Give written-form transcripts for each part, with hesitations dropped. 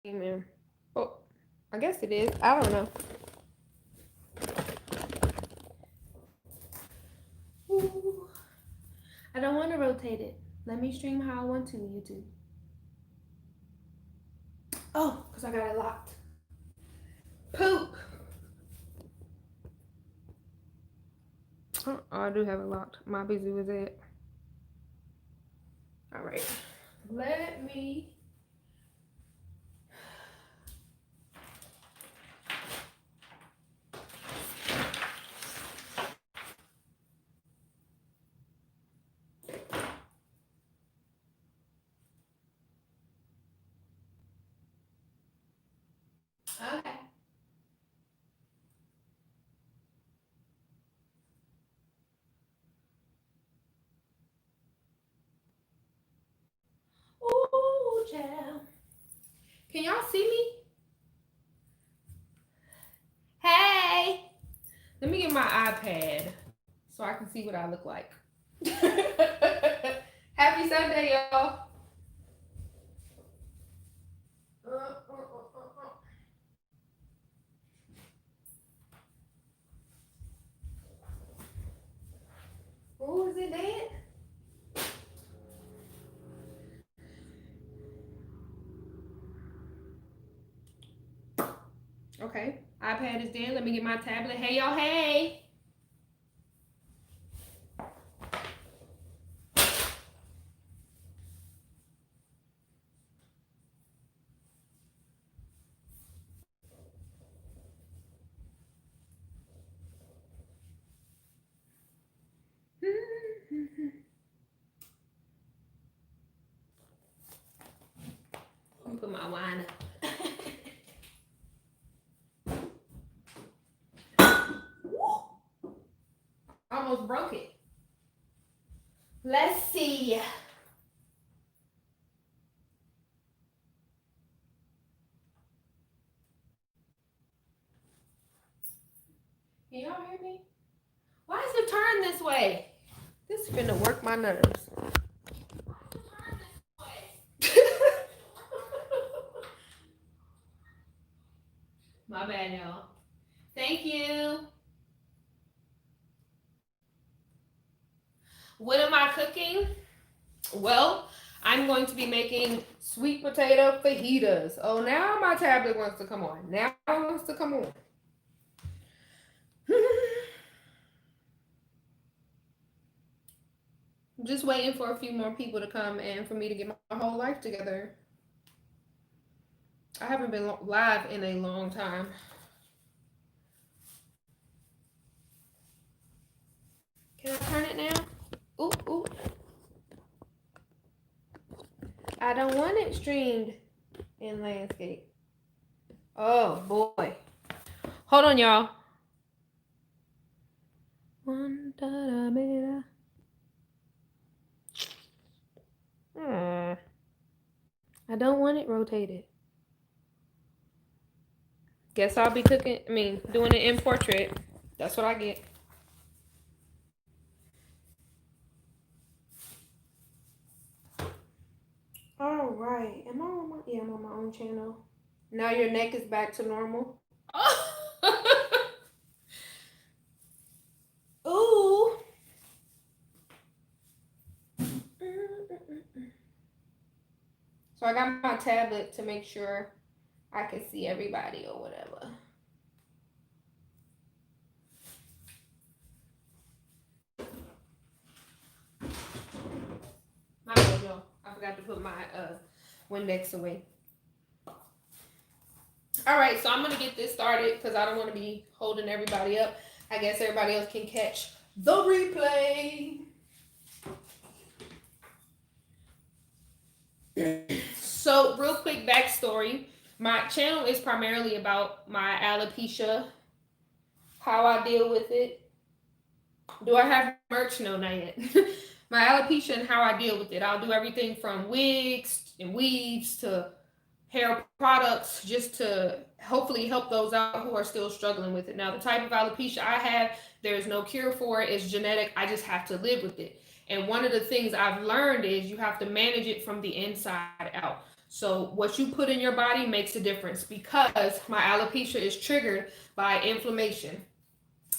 Amen. Oh, I guess it is. I don't know. Ooh, I don't want to rotate it. Let me stream how I want to, YouTube. Oh, because I got it locked. Poop. Oh, I do have it locked. My busy was it. All right. Let me. Okay. Ooh, child. Can y'all see me? Hey. Let me get my iPad so I can see what I look like. Happy Sunday, y'all. Uh, uh, uh, uh. Ooh, is it dead? Okay. iPad is dead. Let me get my tablet. Hey, y'all. Hey. Let me put my wine up. Almost broke it. Let's see. Can y'all hear me? Why is it turned this way? This is finna work my nerves. My bad, y'all. Thank you. What am I cooking? Well, I'm going to be making sweet potato fajitas. Oh, now my tablet wants to come on. Now it wants to come on. I'm just waiting for a few more people to come and for me to get my whole life together. I haven't been live in a long time. Can I turn it now? Ooh, ooh. I don't want it streamed in landscape. Oh boy. Hold on, y'all. I don't want it rotated. Guess I'll be doing it in portrait. That's what I get. All right. Am I on my? Yeah, I'm on my own channel. Now your neck is back to normal. Ooh. So I got my tablet to make sure I can see everybody or whatever. My bad, y'all. I forgot to put my Windex away. All right, so I'm gonna get this started because I don't want to be holding everybody up. I guess everybody else can catch the replay. So, real quick backstory. My channel is primarily about my alopecia, how I deal with it. Do I have merch? No, not yet. My alopecia and how I deal with it. I'll do everything from wigs and weaves to hair products just to hopefully help those out who are still struggling with it. Now, the type of alopecia I have, there's no cure for it. It's genetic. I just have to live with it. And one of the things I've learned is you have to manage it from the inside out. So what you put in your body makes a difference because my alopecia is triggered by inflammation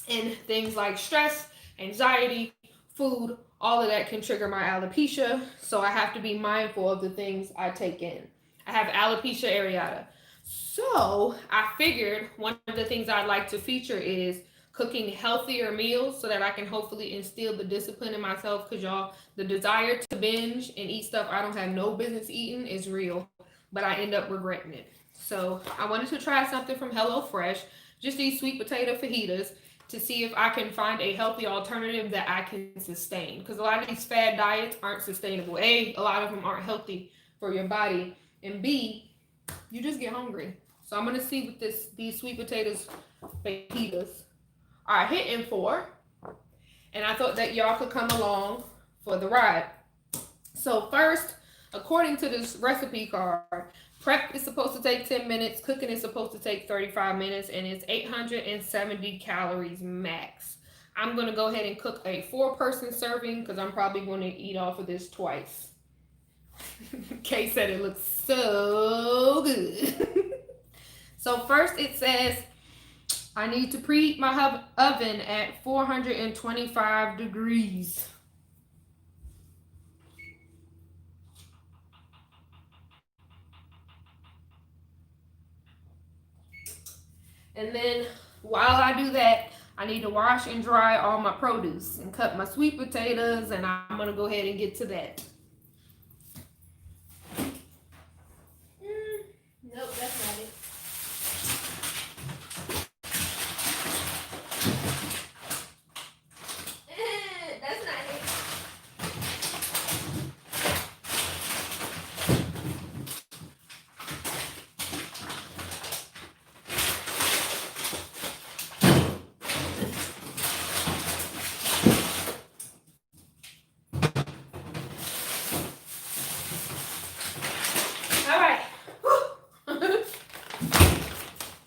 and things like stress, anxiety, food, all of that can trigger my alopecia. So I have to be mindful of the things I take in. I have alopecia areata. So I figured one of the things I'd like to feature is cooking healthier meals so that I can hopefully instill the discipline in myself because y'all, the desire to binge and eat stuff I don't have no business eating is real, but I end up regretting it. So I wanted to try something from HelloFresh, just these sweet potato fajitas, to see if I can find a healthy alternative that I can sustain. Because a lot of these fad diets aren't sustainable. A lot of them aren't healthy for your body. And B, you just get hungry. So I'm gonna see what these sweet potatoes fajitas are hitting for. And I thought that y'all could come along for the ride. So first, according to this recipe card, prep is supposed to take 10 minutes, cooking is supposed to take 35 minutes, and it's 870 calories max. I'm going to go ahead and cook a 4-person serving because I'm probably going to eat off of this twice. Kay said it looks so good. So first it says I need to preheat my oven at 425 degrees. And then while I do that, I need to wash and dry all my produce and cut my sweet potatoes, and I'm going to go ahead and get to that. Nope, that's not it. That's not it.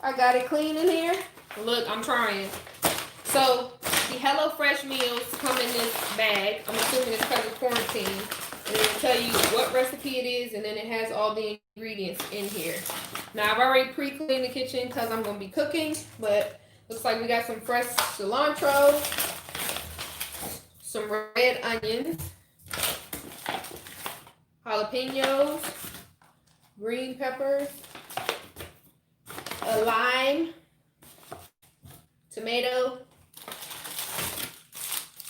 I got it clean in here. Look, I'm trying. So the HelloFresh meals come in this bag. I'm assuming it's because of quarantine. And it'll tell you what recipe it is, and then it has all the ingredients in here. Now I've already pre-cleaned the kitchen because I'm going to be cooking, but looks like we got some fresh cilantro, some red onions, jalapenos, green peppers, a lime, tomato,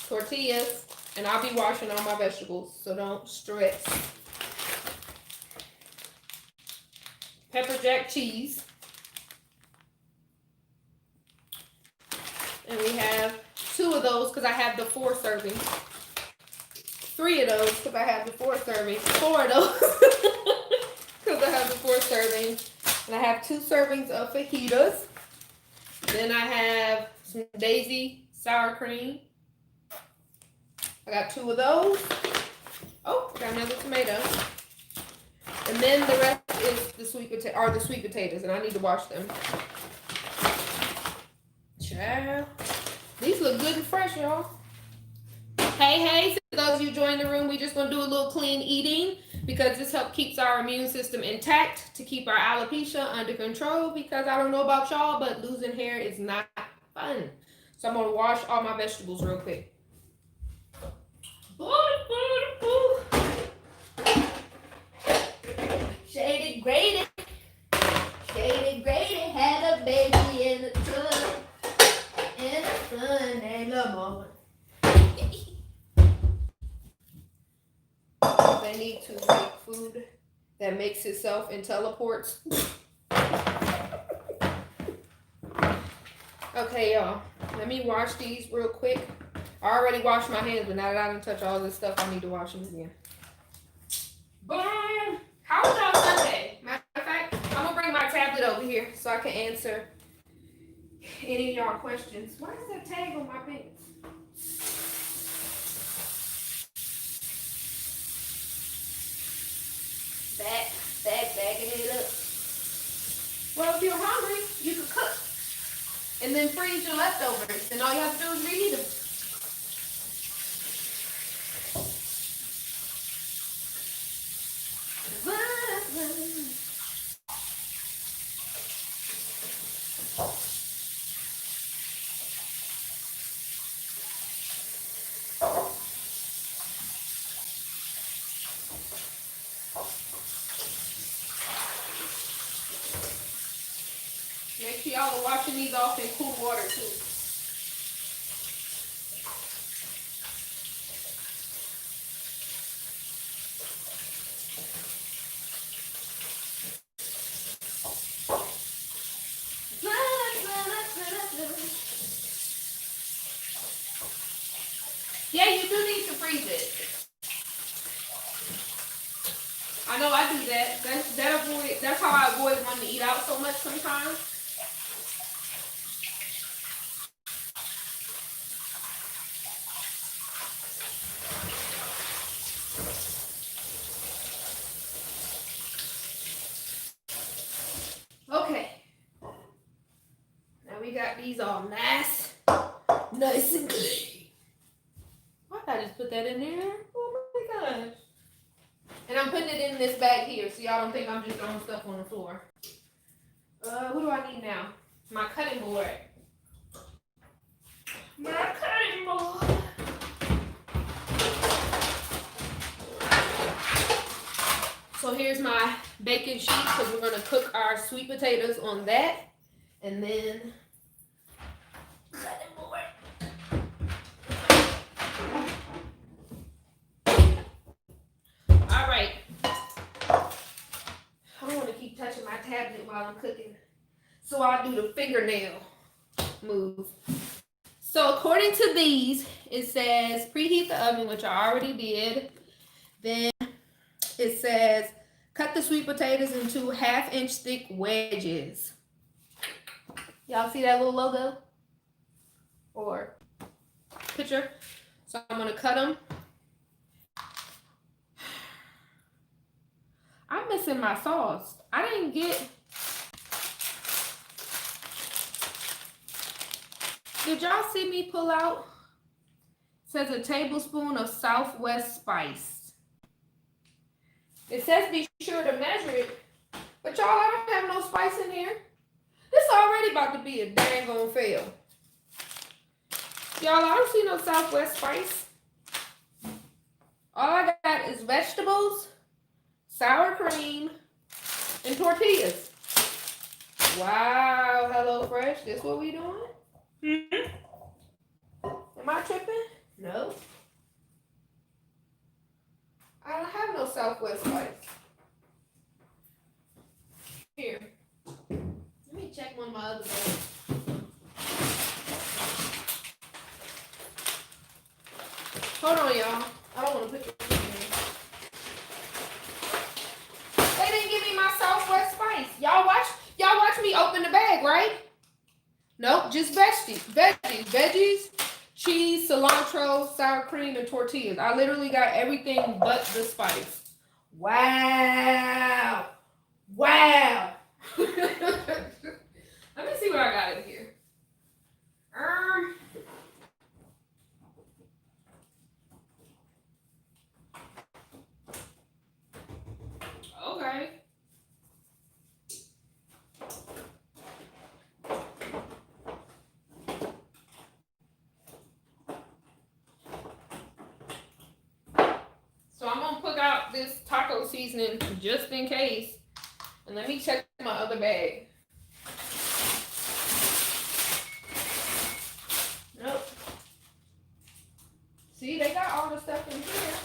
tortillas, and I'll be washing all my vegetables, so don't stress. Pepper jack cheese. And we have 2 of those because I have the 4 servings. 3 of those because I have the 4 servings. 4 of those because I have the 4 servings. And I have 2 servings of fajitas. Then I have some Daisy sour cream. I got 2 of those. Oh, got another tomato. And then the rest is the sweet potatoes, and I need to wash them. Child. These look good and fresh, y'all. Hey, to those of you joining the room, we just gonna do a little clean eating because this keeps our immune system intact to keep our alopecia under control, because I don't know about y'all, but losing hair is not fun. So I'm gonna wash all my vegetables real quick. Shaded graded had a baby in the sun named Lamar. They need to make food that makes itself and teleports. Okay, y'all. Let me wash these real quick. I already washed my hands, but now that I done touch all this stuff, I need to wash them again. Boom! How was y'all Sunday? Matter of fact, I'm gonna bring my tablet over here so I can answer any of y'all questions. Why is that tag on my pants? Bagging it up. Well, if you're hungry, you can cook and then freeze your leftovers, and all you have to do is reheat them. Make sure y'all are washing these off in cool water too. Yeah, you do need to freeze it. I know I do that. That's how I avoid wanting to eat out so much sometimes. Okay. Now we got these all nice and clean. Why did I just put that in there? Oh my gosh. And I'm putting it in this bag here, so y'all don't think I'm just throwing stuff on the floor. What do I need now? My cutting board. My cutting board. So here's my baking sheet, because we're going to cook our sweet potatoes on that. And then cutting board. All right. I don't want to keep touching my tablet while I'm cooking. So I'll do the fingernail move. So according to these, it says preheat the oven, which I already did. Then it says cut the sweet potatoes into 1/2-inch thick wedges. Y'all see that little logo or picture? So I'm going to cut them. I'm missing my sauce. I didn't get... Did y'all see me pull out? It says a tablespoon of Southwest spice. It says be sure to measure it. But y'all, I don't have no spice in here. This already about to be a dang on fail. Y'all, I don't see no Southwest spice. All I got is vegetables, sour cream, and tortillas. Wow, HelloFresh, this what we doing? Am I tripping? No. I don't have no Southwest spice. Here. Let me check one of my other bags. Hold on, y'all. I don't want to put this in there. They didn't give me my Southwest spice. Y'all watch me open the bag, right? Nope, just veggies, cheese, cilantro, sour cream, and tortillas. I literally got everything but the spice. Wow. Wow. Let me see what I got in here. Okay. So I'm gonna put out this taco seasoning just in case. And let me check my other bag. Nope. See, they got all the stuff in here.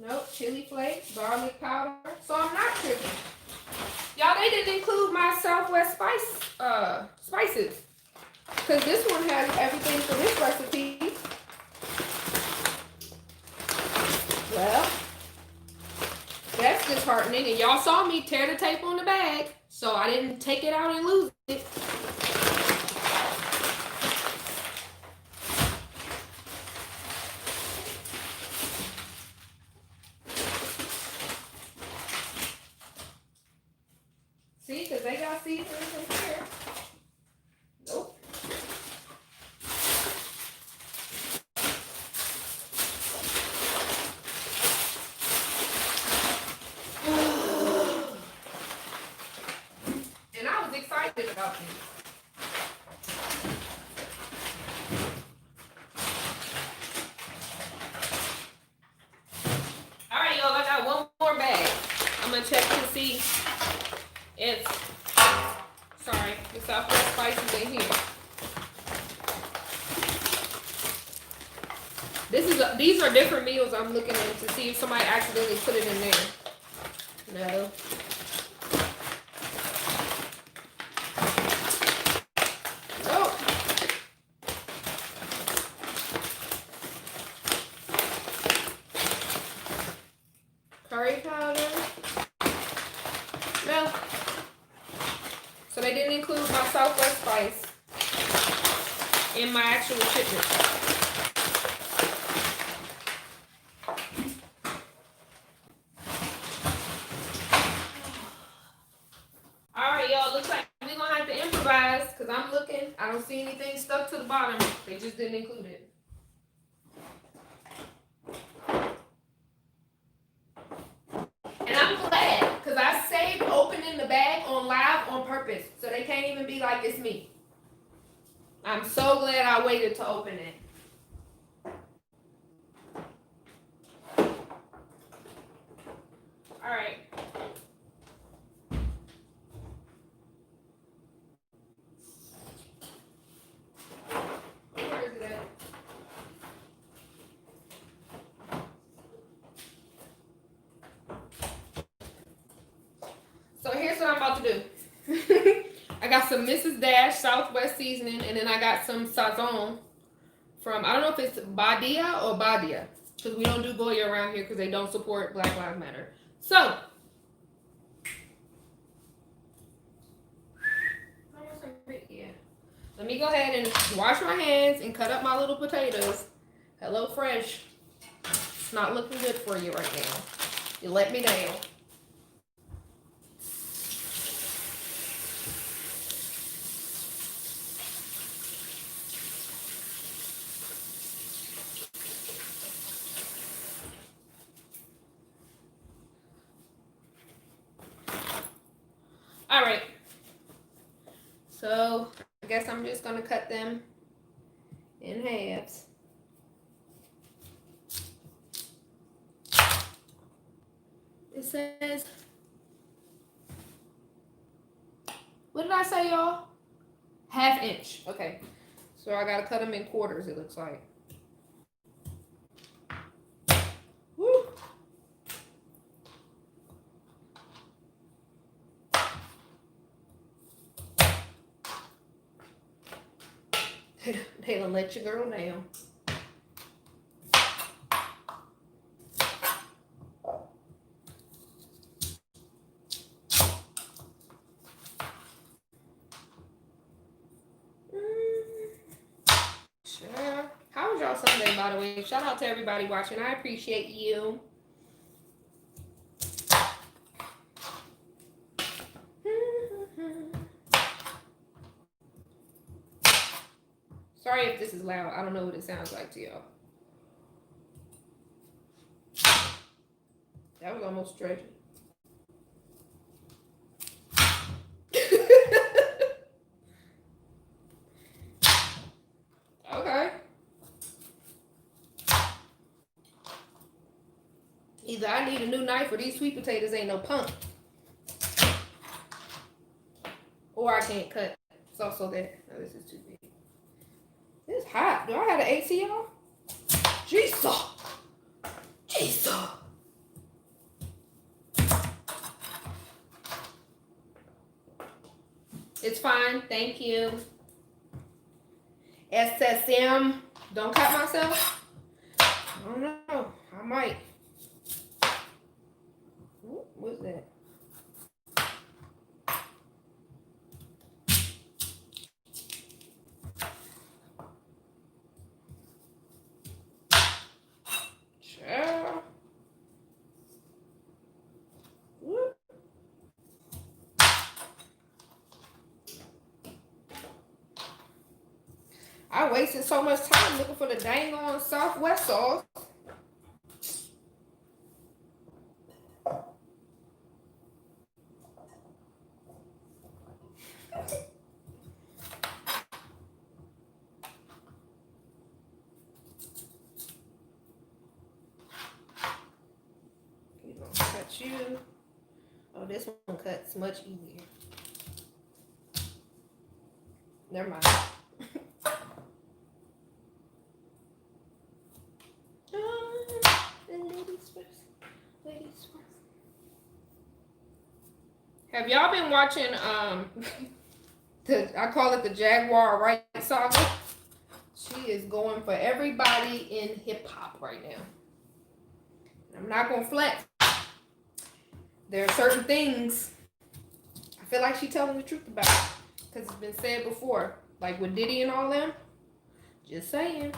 Nope, chili flakes, garlic powder. So I'm not tripping. Y'all, they didn't include my Southwest spices. Because this one has everything for this recipe. Well, that's disheartening. And y'all saw me tear the tape on the bag. So I didn't take it out and lose it. See, because they got seasonings in here. Nope. And I was excited about this. see if, sorry, the Southwest spices in here. These are different meals I'm looking at to see if somebody accidentally put it in there. No. Nope. Curry powder. No. So they didn't include my Southwest spice in my actual shipment. Alright, y'all, looks like we're gonna have to improvise because I'm looking. I don't see anything stuck to the bottom. They just didn't include it. And I'm glad because I saved opening the bag on live on purpose. So they can't even be like it's me. I'm so glad I waited to open it. Alright. Where is it at? So here's what I'm about to do. I got some Mrs. Dash Southwest seasoning, and then I got some Sazon from, I don't know if it's Badia or Badia, because we don't do Goya around here because they don't support Black Lives Matter. So, yeah. Let me go ahead and wash my hands and cut up my little potatoes. HelloFresh. It's not looking good for you right now. You let me down. All right. So I guess I'm just gonna cut them in halves. It says, what did I say, y'all? 1/2 inch. Okay. So I gotta cut them in quarters, it looks like. Woo. They don't let your girl down. Sure. How was y'all Sunday, by the way? Shout out to everybody watching. I appreciate you. Sorry if this is loud. I don't know what it sounds like to y'all. That was almost tragic. Okay. Either I need a new knife or these sweet potatoes ain't no punk. Or I can't cut. It's also that. No, this is too big. It's hot. Do I have an AC on? Jesus. Jesus. It's fine. Thank you. SSM. Don't cut myself. I don't know. I might. What's that? Sure. Whoop. I wasted so much time looking for the dang on Southwest sauce. You. Oh, this one cuts much easier. Never mind. Ladies first. Ladies first. Have y'all been watching I call it the Jaguar Wright saga? She is going for everybody in hip hop right now. I'm not gonna flex. There are certain things I feel like she's telling the truth about, because it's been said before, like with Diddy and all them. Just saying.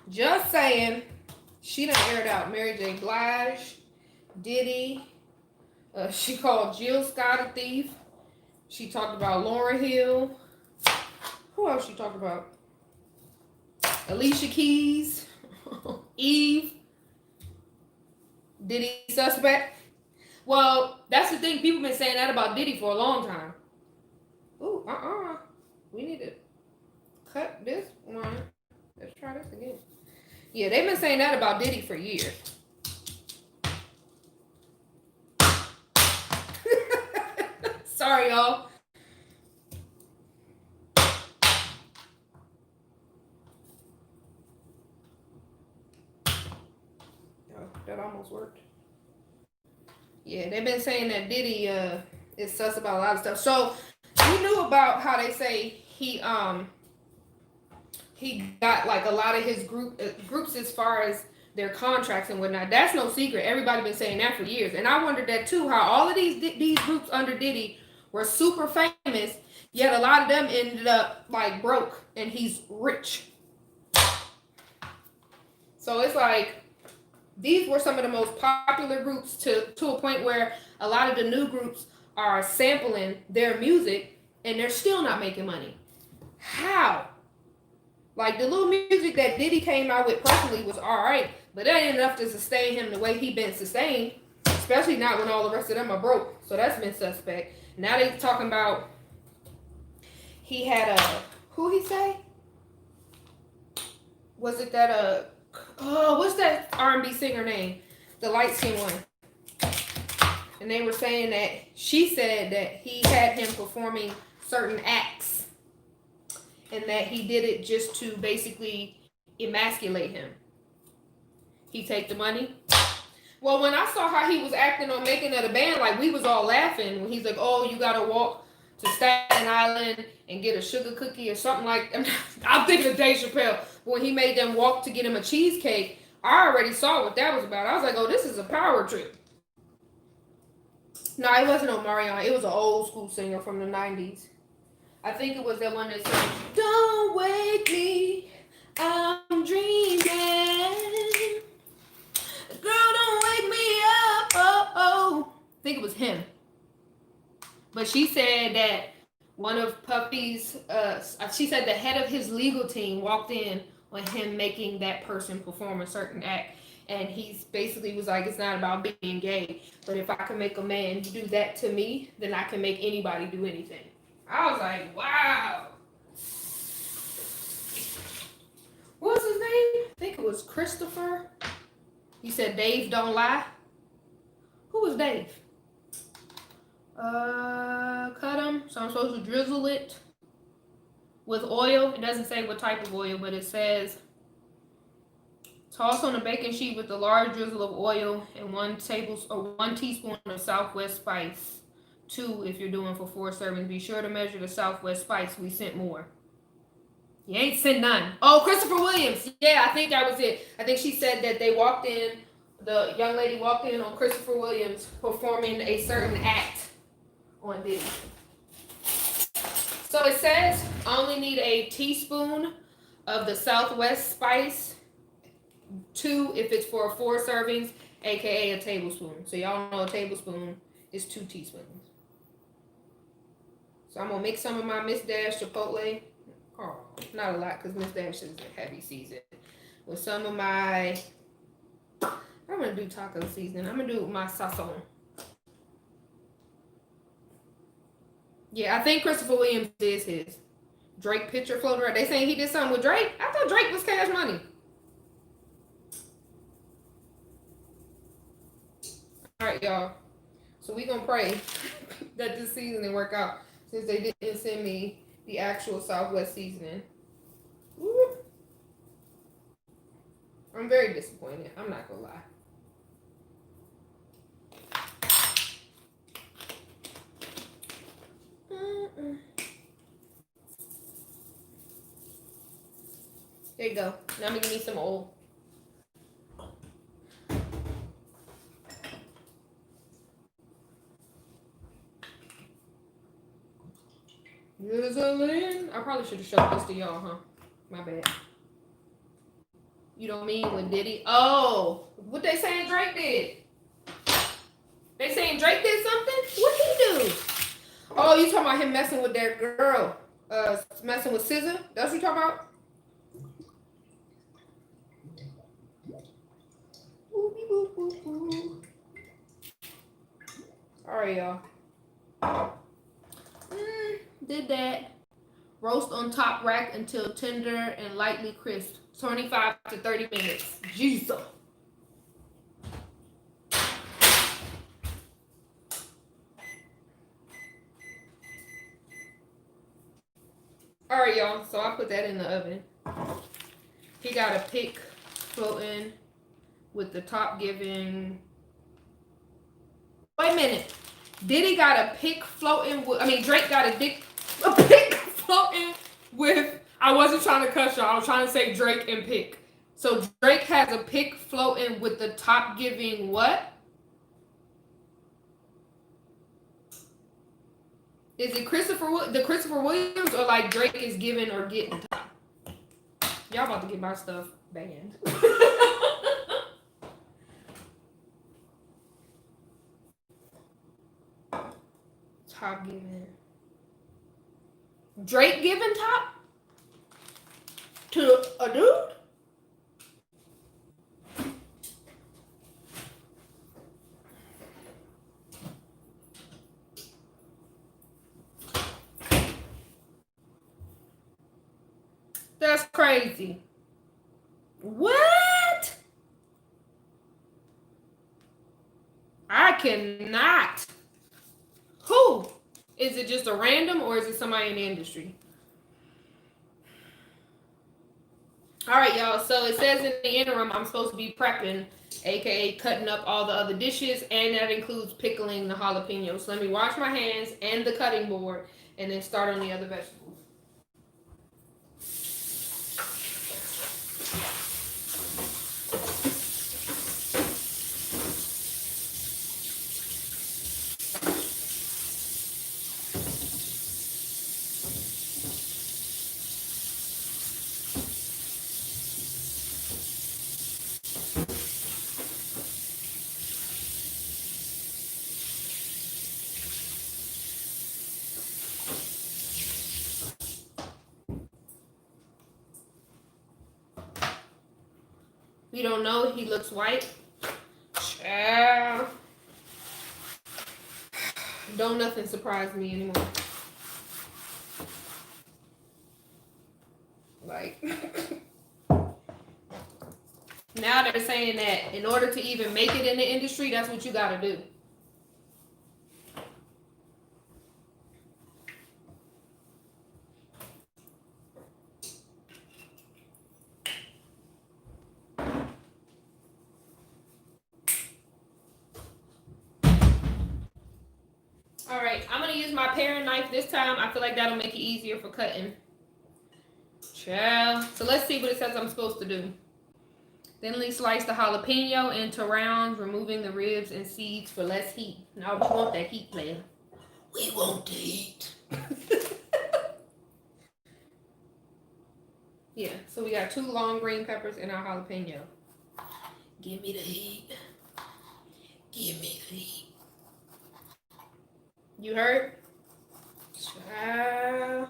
Just saying. She done aired out Mary J. Blige, Diddy. She called Jill Scott a thief. She talked about Lauryn Hill. Who else she talked about? Alicia Keys. Eve. Diddy suspect. Well, that's the thing. People been saying that about Diddy for a long time. Ooh, we need to cut this one. Let's try this again. Yeah, they've been saying that about Diddy for years. Sorry, y'all. Oh, that almost worked. Yeah, they've been saying that Diddy is sus about a lot of stuff. So we knew about how they say he got like a lot of his groups as far as their contracts and whatnot. That's no secret. Everybody been saying that for years, and I wondered that too. How all of these groups under Diddy were super famous, yet a lot of them ended up like broke, and he's rich. So it's like these were some of the most popular groups to a point where a lot of the new groups are sampling their music, and they're still not making money. How? Like the little music that Diddy came out with personally was alright, but that ain't enough to sustain him the way he been sustained, especially not when all the rest of them are broke. So that's been suspect. Now they talking about he had a, who he say? Was it that what's that R&B singer name? The light skin one. And they were saying that she said that he had him performing certain acts, and that he did it just to basically emasculate him. He take the money. Well, when I saw how he was acting on Making of the Band, like we was all laughing when he's like, "Oh, you gotta walk to Staten Island and get a sugar cookie or something like." I'm thinking of Dave Chappelle. But when he made them walk to get him a cheesecake, I already saw what that was about. I was like, "Oh, this is a power trip." No, it wasn't Omarion. It was an old school singer from the 90s. I think it was that one that said, "Don't wake me, I'm dreaming. Girl, don't wake me up, oh." I think it was him. But she said that one of Puffy's, she said the head of his legal team walked in on him making that person perform a certain act. And he basically was like, it's not about being gay, but if I can make a man do that to me, then I can make anybody do anything. I was like, wow. What was his name? I think it was Christopher. He said, Dave don't lie. Who was Dave? Cut him. So I'm supposed to drizzle it with oil. It doesn't say what type of oil, but it says toss on a baking sheet with a large drizzle of oil and 1 teaspoon of Southwest spice. 2 if you're doing for 4 servings. Be sure to measure the Southwest spice. We sent more. You ain't sent none. Oh, Christopher Williams. Yeah, I think that was it. I think she said that they walked in, the young lady walked in on Christopher Williams performing a certain act on Diddy. So it says I only need a teaspoon of the Southwest spice. 2 if it's for 4 servings, aka a tablespoon. So y'all know a tablespoon is 2 teaspoons. So I'm gonna make some of my Miss Dash Chipotle. Oh, not a lot because Miss Dash is a heavy season. With some of my, I'm gonna do taco seasoning. I'm gonna do my sazon. Yeah, I think Christopher Williams is his. Drake picture floating around. They saying he did something with Drake. I thought Drake was Cash Money. All right, y'all. So we gonna pray that this seasoning work out since they didn't send me the actual Southwest seasoning. Woo. I'm very disappointed. I'm not gonna lie. There you go. Now I'm gonna give me some oil. I probably should have showed this to y'all, huh? My bad. You don't mean when Diddy? Oh, what they saying Drake did? They saying Drake did something? What he do? Oh, you talking about him messing with that girl? Messing with SZA? That's what you talking about? All right, y'all. Did that. Roast on top rack until tender and lightly crisp. 25 to 30 minutes. Jesus. All right, y'all. So I put that in the oven. He got a pick floating with the top giving. Wait a minute. Diddy got a pick floating with. I mean, Drake got a pick floating with. I wasn't trying to cuss y'all. I was trying to say Drake and pick. So Drake has a pick floating with the top giving what? Is it the Christopher Williams, or like Drake is giving or getting top? Y'all about to get my stuff banned. Top giving. Drake giving top to a dude? That's crazy. What? I cannot. Who? Is it just a random, or is it somebody in the industry? All right, y'all. So it says in the interim, I'm supposed to be prepping, aka cutting up all the other dishes, and that includes pickling the jalapenos. So let me wash my hands and the cutting board, and then start on the other vegetables. We don't know. He looks white. Child. Don't nothing surprise me anymore. Like, now they're saying that in order to even make it in the industry, that's what you gotta do. Alright, I'm gonna use my paring knife this time. I feel like that'll make it easier for cutting. Child. So let's see what it says I'm supposed to do. Thinly slice the jalapeno into rounds, removing the ribs and seeds for less heat. Now we want that heat, player. We want the heat. Yeah, so we got 2 long green peppers and our jalapeno. Give me the heat. Give me the heat. You heard? Child.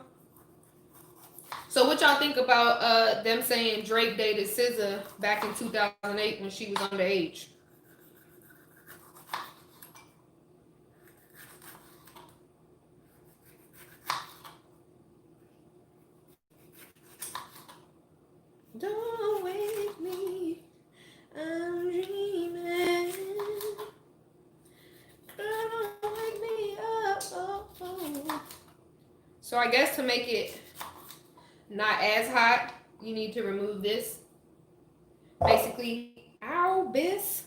So what y'all think about them saying Drake dated SZA back in 2008 when she was underage? Don't wake me, I'm dreaming. I guess to make it not as hot, you need to remove this. Basically, ow, bis,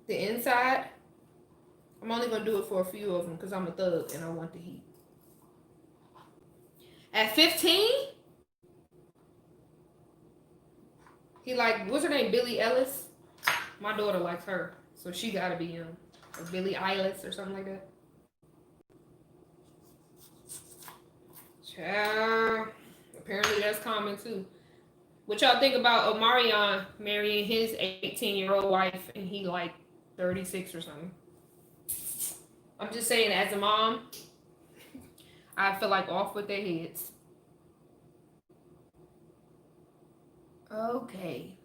the inside. I'm only gonna do it for a few of them because I'm a thug and I want the heat. At 15, he like, what's her name? Billie Ellis. My daughter likes her, so she gotta be young. Or Billie Eilish or something like that. Child. Apparently that's common too. What y'all think about Omarion marrying his 18-year-old wife and he like 36 or something? I'm just saying, as a mom, I feel like off with their heads. Okay.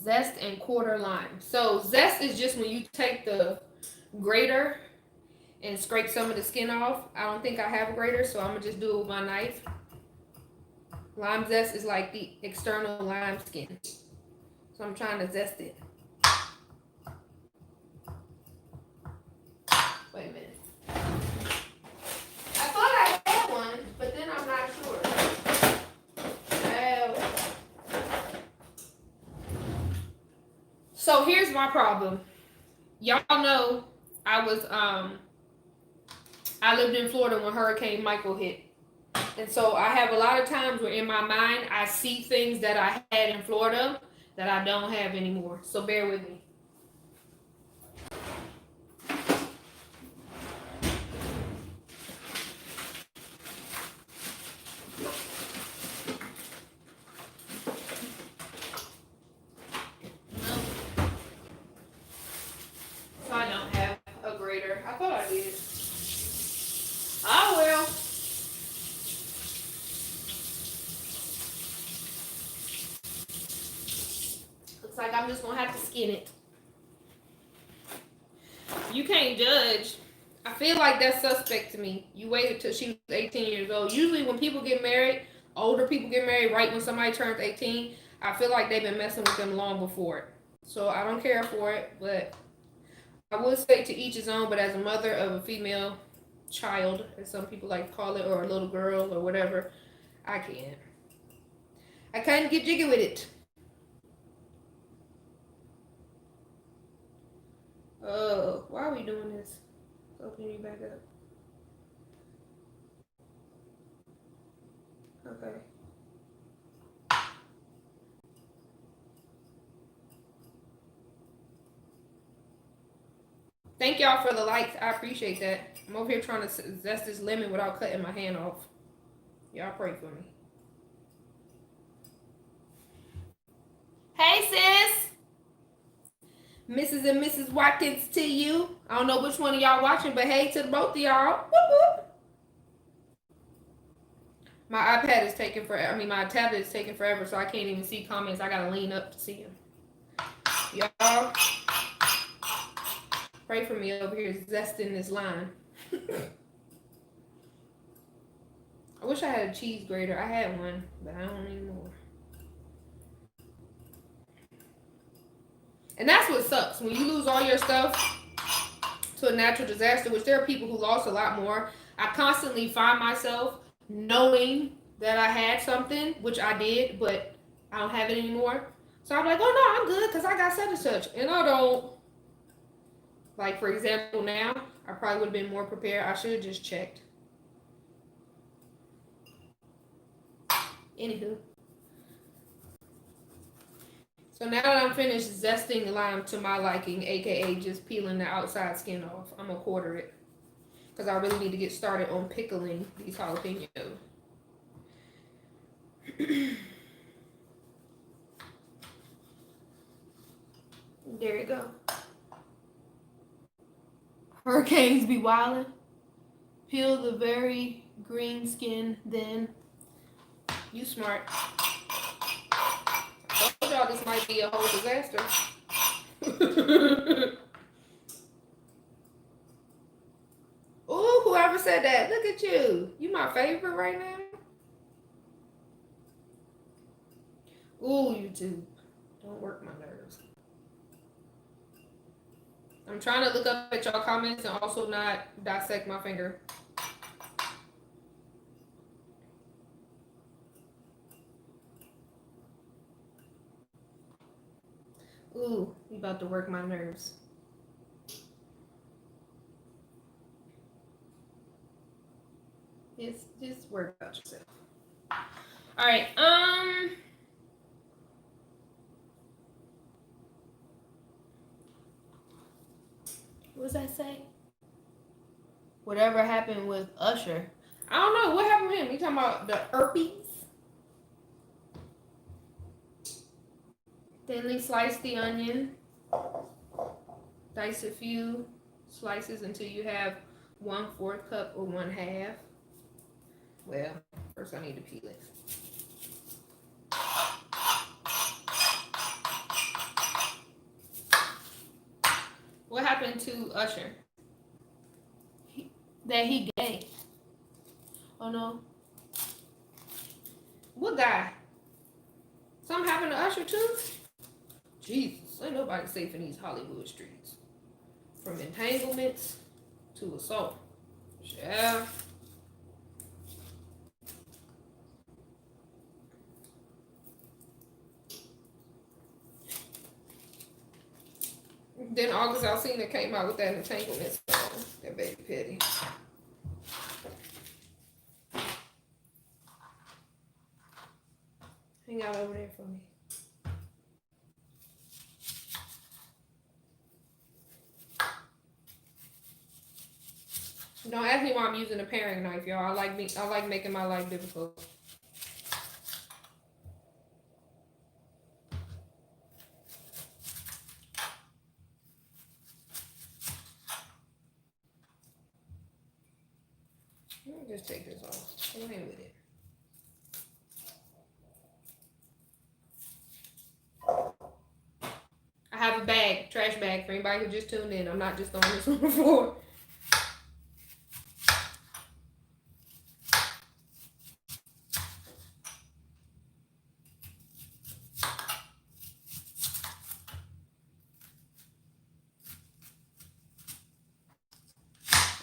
Zest and quarter lime. So zest is just when you take the grater and scrape some of the skin off. I don't think I have a grater, so I'm gonna just do it with my knife. Lime zest is like the external lime skin. So I'm trying to zest it. Wait a minute. I thought I had one, but then I'm not sure. So here's my problem. Y'all know I lived in Florida when Hurricane Michael hit. And so I have a lot of times where in my mind I see things that I had in Florida that I don't have anymore. So bear with me. So I don't have a grater. I thought I did. Oh well. Looks like I'm just gonna have to skin it. You can't judge. I feel like that's suspect to me. You waited till she was 18 years old. Usually when people get married, older people get married right when somebody turns 18, I feel like they've been messing with them long before it. So I don't care for it, but I would say to each his own, but as a mother of a female child, as some people like to call it, or a little girl or whatever, I can't. I can't get jiggy with it. Oh, why are we doing this? Open you back up. Okay. Thank y'all for the likes. I appreciate that. I'm over here trying to zest this lemon without cutting my hand off. Y'all pray for me. Hey, sis. Mrs. and Mrs. Watkins to you. I don't know which one of y'all watching, but hey to both of y'all. Whoop, whoop. My iPad is taking forever. I mean, my tablet is taking forever, so I can't even see comments. I gotta lean up to see them. Y'all, pray for me over here zesting this lime. I wish I had a cheese grater. I had one, but I don't anymore. And that's what sucks. When you lose all your stuff to a natural disaster, which there are people who lost a lot more, I constantly find myself knowing that I had something, which I did, but I don't have it anymore. So I'm like, oh no, I'm good because I got such and such. And I don't. Like, for example, now, I probably would have been more prepared. I should have just checked. Anywho. So now that I'm finished zesting the lime to my liking, aka just peeling the outside skin off, I'm gonna quarter it. Because I really need to get started on pickling these jalapenos. There you go. Hurricanes be wildin'. Peel the very green skin, then you smart. I told y'all this might be a whole disaster. Ooh, whoever said that, look at you. You my favorite right now. Ooh, YouTube. Don't work my nerves. I'm trying to look up at y'all comments and also not dissect my finger. Ooh, you about to work my nerves. Just worry about yourself. All right. What does that say? Whatever happened with Usher? I don't know. What happened with him? You talking about the herpes? Thinly slice the onion. Dice a few slices until you have 1/4 cup or 1/2. Well, first I need to peel it. What happened to Usher? That he gay. Oh no. What guy? Something happened to Usher too? Jesus, ain't nobody safe in these Hollywood streets. From entanglements to assault. Yeah. Then August Alsina came out with that entanglement song. That baby petty. Hang out over there for me. Don't ask me why I'm using a paring knife, y'all. I like making my life difficult. Let me just take this off. Go ahead with it. I have a bag, trash bag for anybody who just tuned in. I'm not just throwing this on the floor.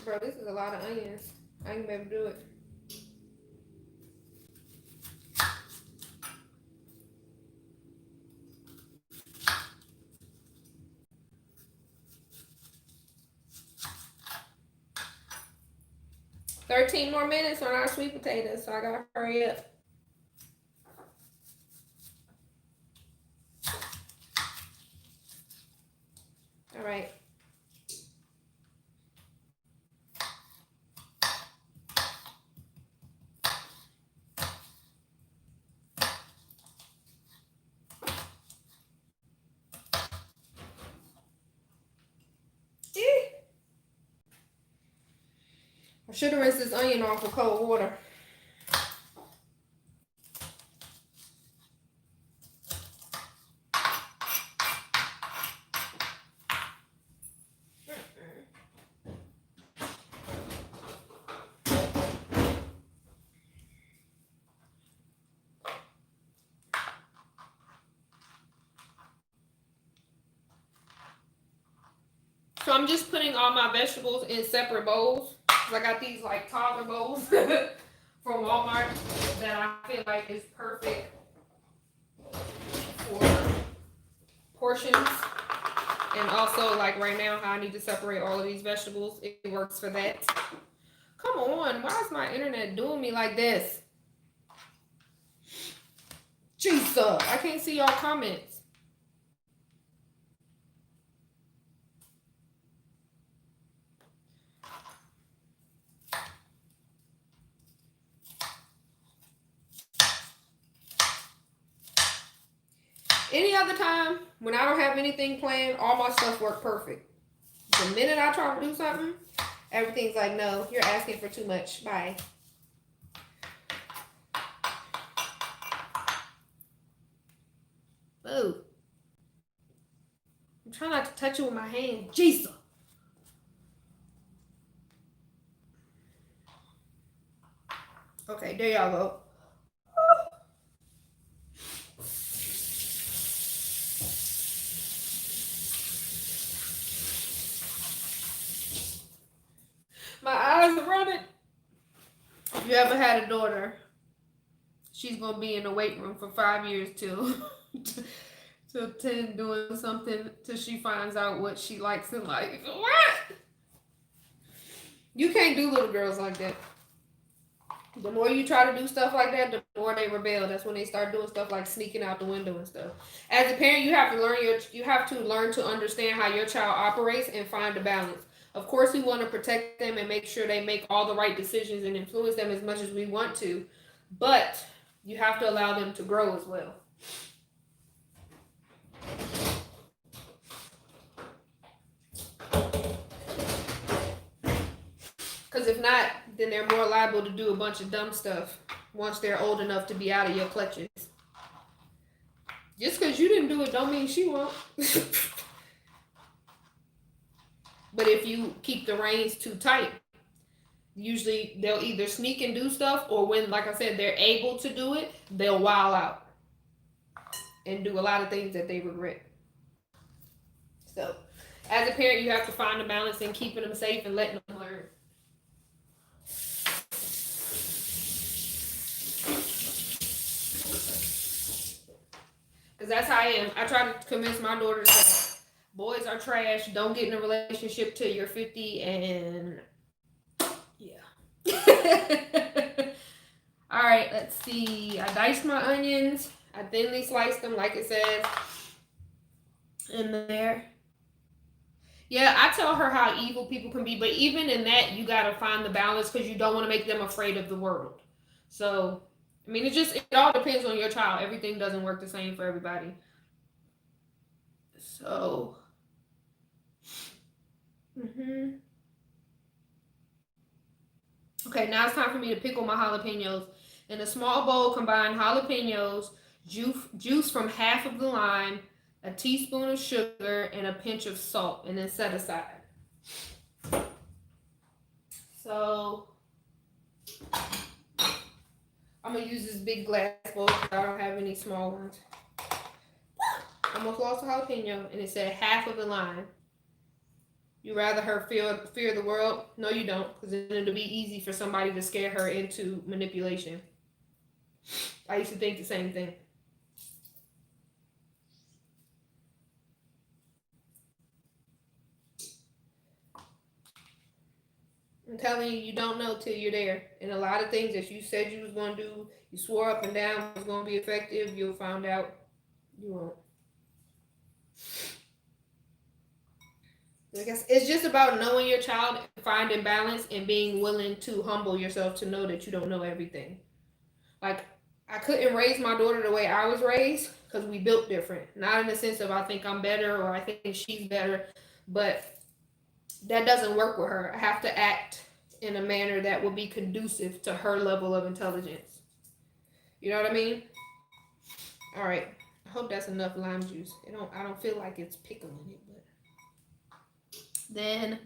Bro, this is a lot of onions. I ain't gonna be able to do it. $13 more minutes on our sweet potatoes, so I gotta hurry up. All right. I should have rinsed this onion off with cold water. So I'm just putting all my vegetables in separate bowls. I got these like toddler bowls from Walmart that I feel like is perfect for portions. And also like right now how I need to separate all of these vegetables. It works for that. Come on, why is my internet doing me like this? Jesus, I can't see y'all comments. Any other time, when I don't have anything planned, all my stuff work perfect. The minute I try to do something, everything's like, no, you're asking for too much. Bye. Ooh. I'm trying not to touch it with my hand. Jesus. Okay, there y'all go. My eyes are running. If you ever had a daughter, she's gonna be in the weight room for 5 years till till 10 doing something till she finds out what she likes in life. What? You can't do little girls like that. The more you try to do stuff like that, the more they rebel. That's when they start doing stuff like sneaking out the window and stuff. As a parent, you have to learn to understand how your child operates and find a balance. Of course, we want to protect them and make sure they make all the right decisions and influence them as much as we want to, but you have to allow them to grow as well. Because if not, then they're more liable to do a bunch of dumb stuff once they're old enough to be out of your clutches. Just because you didn't do it don't mean she won't. But if you keep the reins too tight, usually they'll either sneak and do stuff, or when, like I said, they're able to do it, they'll wild out and do a lot of things that they regret. So, as a parent, you have to find a balance in keeping them safe and letting them learn. Because that's how I am. I try to convince my daughters that boys are trash. Don't get in a relationship till you're 50, and yeah. All right, let's see. I diced my onions. I thinly sliced them like it says in there. Yeah, I tell her how evil people can be, but even in that, you got to find the balance because you don't want to make them afraid of the world. So, I mean, it all depends on your child. Everything doesn't work the same for everybody. So, okay, now it's time for me to pickle my jalapenos. In a small bowl, combine jalapenos, juice from half of the lime, a teaspoon of sugar, and a pinch of salt, and then set aside. So, I'm going to use this big glass bowl because I don't have any small ones. Almost lost a jalapeno, and it said half of the lime. You rather her fear the world? No, you don't, because then it'll be easy for somebody to scare her into manipulation. I used to think the same thing. I'm telling you, you don't know till you're there. And a lot of things that you said you was going to do, you swore up and down was going to be effective, you'll find out you won't. I guess it's just about knowing your child, finding balance, and being willing to humble yourself to know that you don't know everything. Like, I couldn't raise my daughter the way I was raised because we built different. Not in the sense of I think I'm better or I think she's better, but that doesn't work with her. I have to act in a manner that will be conducive to her level of intelligence. You know what I mean? All right. I hope that's enough lime juice. I don't feel like it's pickling it, but then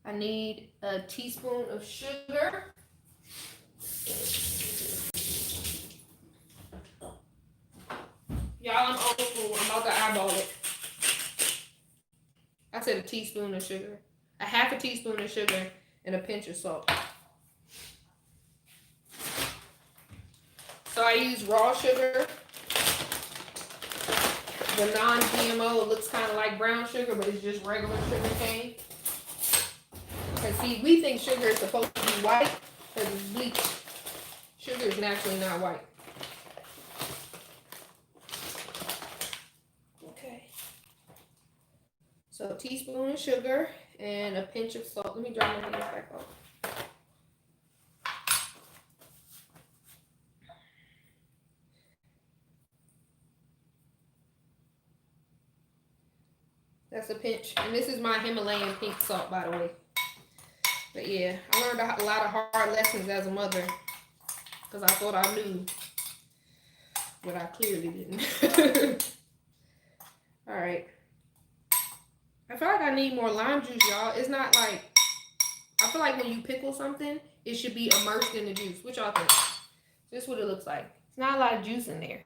I need a teaspoon of sugar. Y'all, I'm old school. I'm about to eyeball it. I said a teaspoon of sugar. A half a teaspoon of sugar and a pinch of salt. So I use raw sugar. The non-GMO, it looks kind of like brown sugar, but it's just regular sugar cane. And see, we think sugar is supposed to be white because it's bleached. Sugar is naturally not white. Okay. So a teaspoon of sugar and a pinch of salt. Let me dry my hands back off. That's a pinch. And this is my Himalayan pink salt, by the way. But yeah, I learned a lot of hard lessons as a mother because I thought I knew, but I clearly didn't. All right. I feel like I need more lime juice, y'all. It's not like, I feel like when you pickle something, it should be immersed in the juice. What y'all think? This is what it looks like. It's not a lot of juice in there.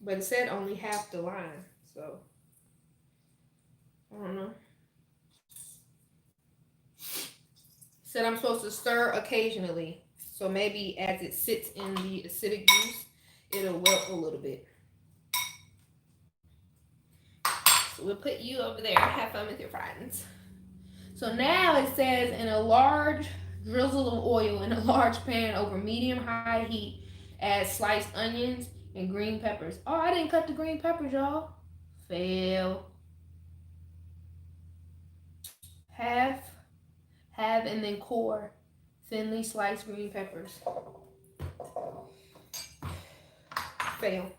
But it said only half the lime, so I don't know. Said I'm supposed to stir occasionally. So maybe as it sits in the acidic juice, it'll wilt a little bit. So we'll put you over there. Have fun with your friends. So now it says in a large drizzle of oil in a large pan over medium-high heat, add sliced onions and green peppers. Oh, I didn't cut the green peppers, y'all. Fail. Half, and then core thinly sliced green peppers. Fail.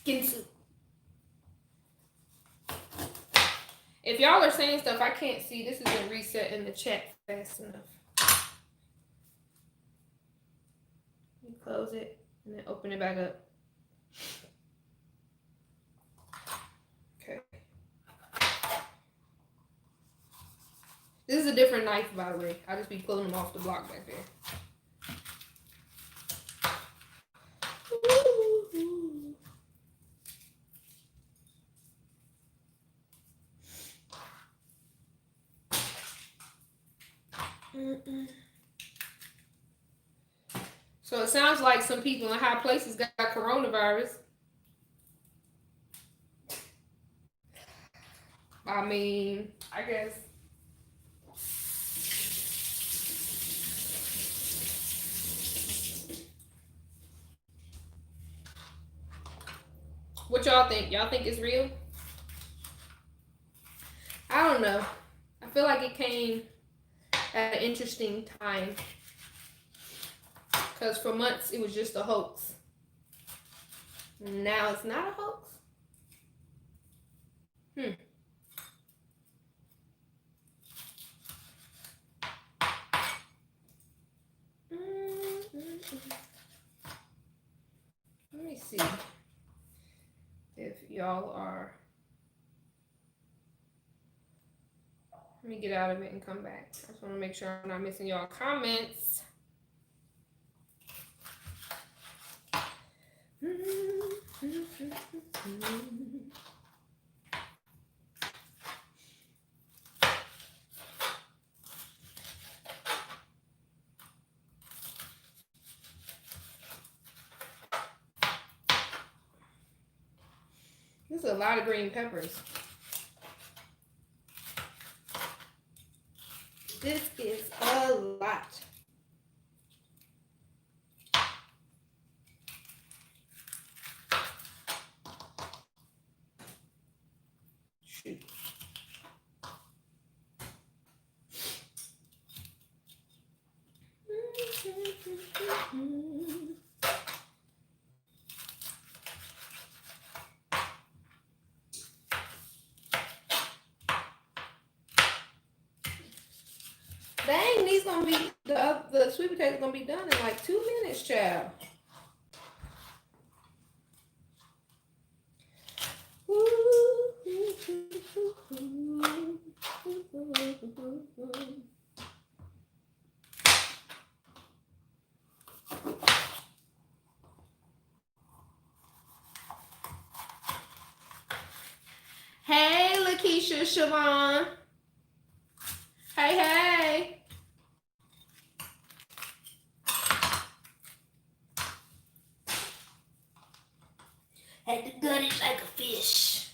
Skin soup. If y'all are saying stuff I can't see, this isn't reset in the chat fast enough. You close it and then open it back up. Okay. This is a different knife, by the way. I just be pulling them off the block back there. So it sounds like some people in high places got coronavirus. I mean, I guess. What y'all think? Y'all think it's real? I don't know. I feel like it came at an interesting time. Because for months it was just a hoax. Now it's not a hoax. Let me see if y'all are. Let me get out of it and come back. I just want to make sure I'm not missing y'all comments. This is a lot of green peppers. This is a lot. Shoot. Dang, these gonna be the sweet potatoes gonna be done in like 2 minutes, child. Hey, Lakeisha, Siobhan. Hey. Had to gut it like a fish.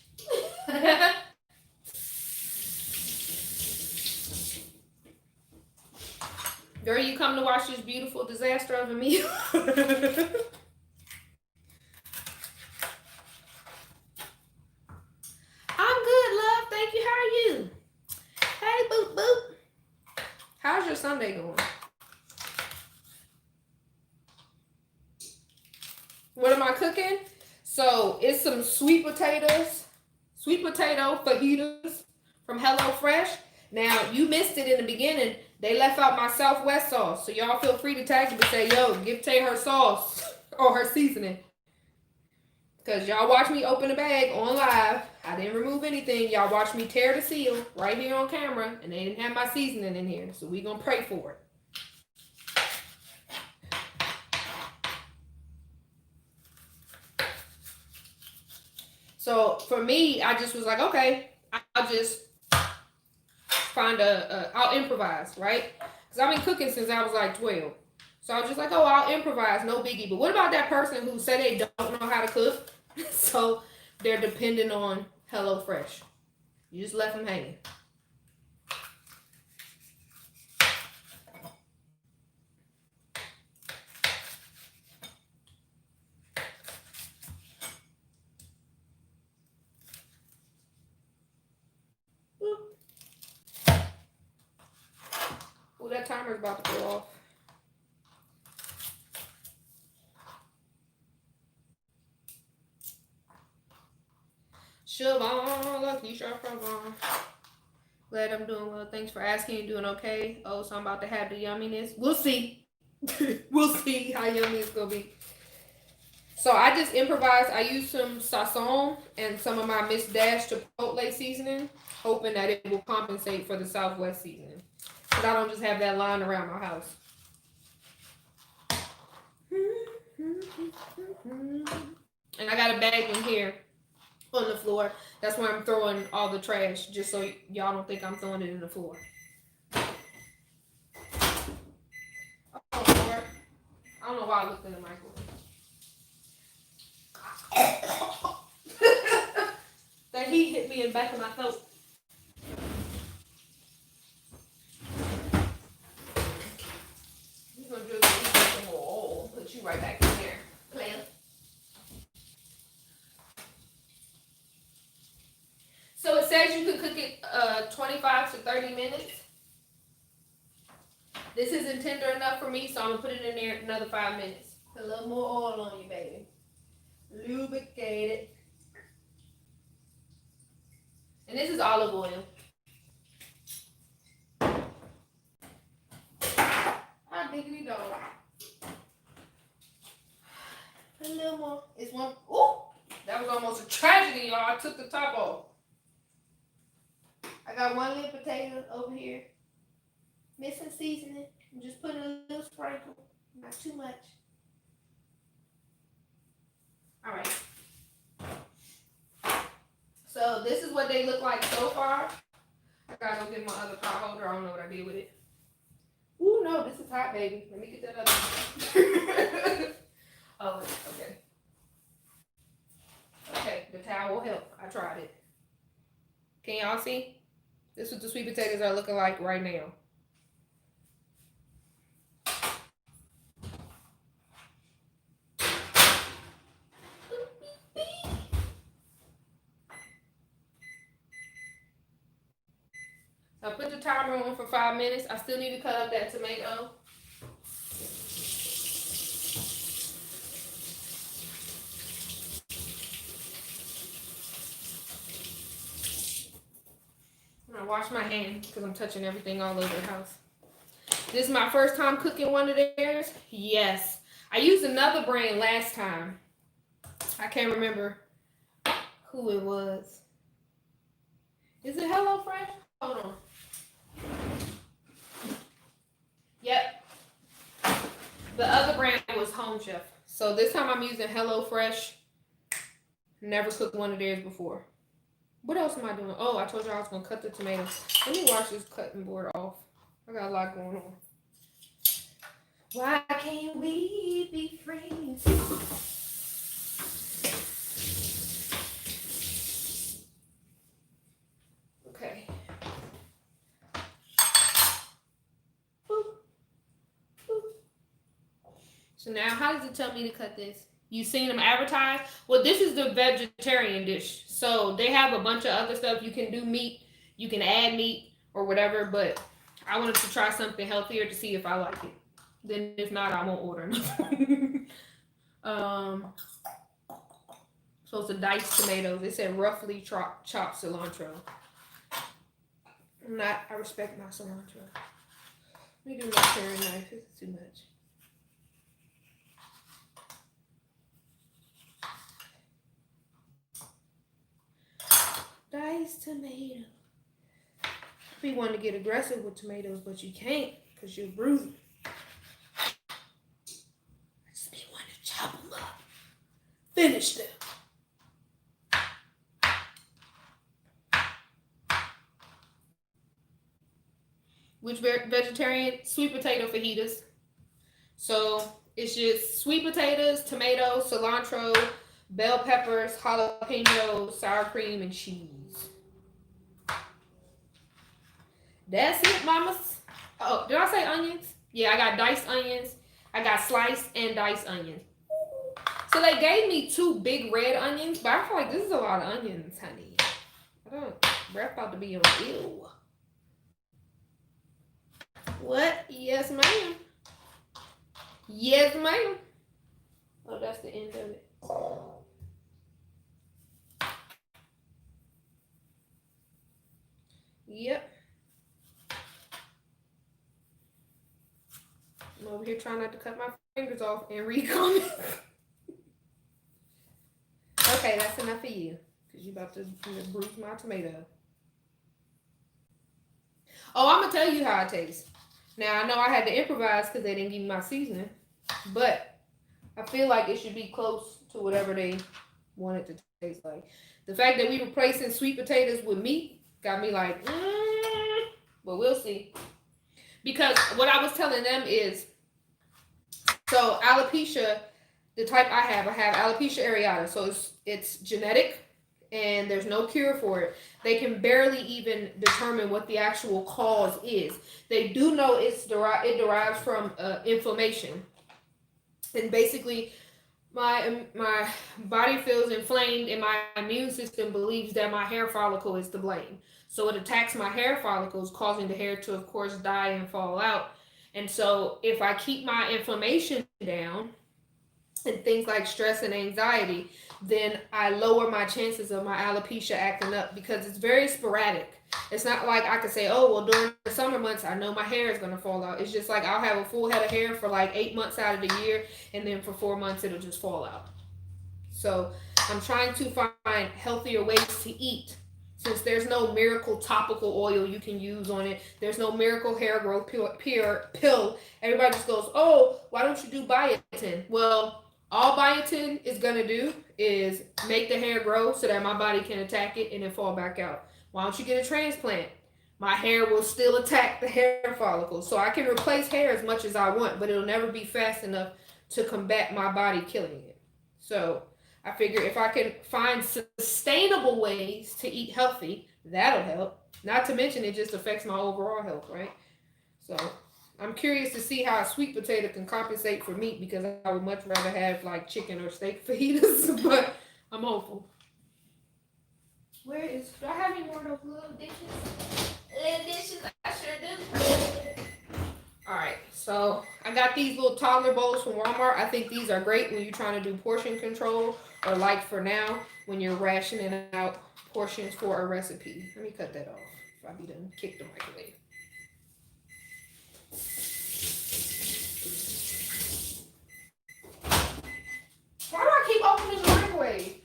Girl, you come to watch this beautiful disaster of a meal. I'm good, love. Thank you. How are you? Hey, boop, boop. How's your Sunday going? What am I cooking? So it's some sweet potato fajitas from HelloFresh. Now, you missed it in the beginning. They left out my Southwest sauce. So y'all feel free to tag me and say, yo, give Tay her sauce or her seasoning. Because y'all watch me open the bag on live. I didn't remove anything. Y'all watched me tear the seal right here on camera. And they didn't have my seasoning in here. So we going to pray for it. So for me, I just was like, okay, I'll just find I'll improvise, right? Because I've been cooking since I was like 12. So I was just like, oh, I'll improvise, no biggie. But what about that person who say they don't know how to cook? So they're dependent on HelloFresh. You just left them hanging. Oh, that timer's about to go off. Siobhan, lucky shot from glad I'm doing well. Thanks for asking. You doing okay? Oh, so I'm about to have the yumminess. We'll see. We'll see how yummy it's gonna be. So I just improvised. I used some sazon and some of my Miss Dash chipotle seasoning, hoping that it will compensate for the Southwest seasoning. But I don't just have that lying around my house. And I got a bag in here on the floor. That's where I'm throwing all the trash, just so y'all don't think I'm throwing it in the floor. Oh, Lord. I don't know why I looked in the microwave. That heat hit me in the back of my throat. You're gonna just eat some more oil. Put you right back in there, player. So it says you can cook it 25 to 30 minutes. This isn't tender enough for me, so I'm gonna put it in there another 5 minutes. Put a little more oil on you, baby. Lubricate it. And this is olive oil. How diggity dog. Put a little more. It's one. Ooh, that was almost a tragedy, y'all. I took the top off. I got one little potato over here. Missing seasoning. I'm just putting a little sprinkle. Not too much. Alright. So this is what they look like so far. I gotta go get my other pot holder. I don't know what I did with it. Ooh, no, this is hot, baby. Let me get that other one. Oh, okay. Okay, the towel will help. I tried it. Can y'all see? This is what the sweet potatoes are looking like right now. I put the timer on for 5 minutes. I still need to cut up that tomato. I'm gonna wash my hands because I'm touching everything all over the house. This is my first time cooking one of theirs. Yes. I used another brand last time. I can't remember who it was. Is it HelloFresh? Hold on. Yep. The other brand was Home Chef. So this time I'm using HelloFresh. Never cooked one of theirs before. What else am I doing? Oh, I told you I was gonna cut the tomatoes. Let me wash this cutting board off. I got a lot going on. Why can't we be friends? Okay. Boop. Boop. So now, how does it tell me to cut this? You seen them advertise? Well, this is the vegetarian dish. So they have a bunch of other stuff. You can do meat. You can add meat or whatever. But I wanted to try something healthier to see if I like it. Then if not, I won't order nothing. So it's a diced tomatoes. It said roughly chopped cilantro. I respect my cilantro. Let me do my paring knife. It's too much. Diced tomato. We want to get aggressive with tomatoes, but you can't because you're bruising. Just be want to chop them up. Finish them. Which vegetarian? Sweet potato fajitas. So it's just sweet potatoes, tomatoes, cilantro, bell peppers, jalapenos, sour cream, and cheese. That's it, mamas. Oh, did I say onions? Yeah, I got diced onions. I got sliced and diced onions. So they gave me 2 big red onions, but I feel like this is a lot of onions, honey. I don't. Breath about to be on ew. What? Yes, ma'am. Yes, ma'am. Oh, that's the end of it. Yep. I'm over here trying not to cut my fingers off and read comments. Okay, that's enough for you. Because you about to bruise my tomato. Oh, I'm going to tell you how it tastes. Now, I know I had to improvise because they didn't give me my seasoning. But I feel like it should be close to whatever they want it to taste like. The fact that we replacing sweet potatoes with meat got me like, but we'll see. Because what I was telling them is, so alopecia, the type I have alopecia areata. So it's genetic and there's no cure for it. They can barely even determine what the actual cause is. They do know it derives from inflammation. And basically my body feels inflamed and my immune system believes that my hair follicle is to blame. So it attacks my hair follicles, causing the hair to, of course, die and fall out. And so if I keep my inflammation down and things like stress and anxiety, then I lower my chances of my alopecia acting up because it's very sporadic. It's not like I could say, oh, well, during the summer months, I know my hair is going to fall out. It's just like I'll have a full head of hair for like 8 months out of the year, and then for 4 months, it'll just fall out. So I'm trying to find healthier ways to eat. Since there's no miracle topical oil you can use on it, there's no miracle hair growth pill. Everybody just goes, oh, why don't you do biotin? Well, all biotin is going to do is make the hair grow so that my body can attack it and then fall back out. Why don't you get a transplant? My hair will still attack the hair follicles. So I can replace hair as much as I want, but it'll never be fast enough to combat my body killing it. So I figure if I can find sustainable ways to eat healthy, that'll help. Not to mention it just affects my overall health, right? So I'm curious to see how a sweet potato can compensate for meat because I would much rather have like chicken or steak fajitas, but I'm hopeful. Do I have any more of those little dishes? Little dishes, I sure do. All right, so I got these little toddler bowls from Walmart. I think these are great when you're trying to do portion control or like for now when you're rationing out portions for a recipe. Let me cut that off if I be done kick the microwave. Why do I keep opening the microwave?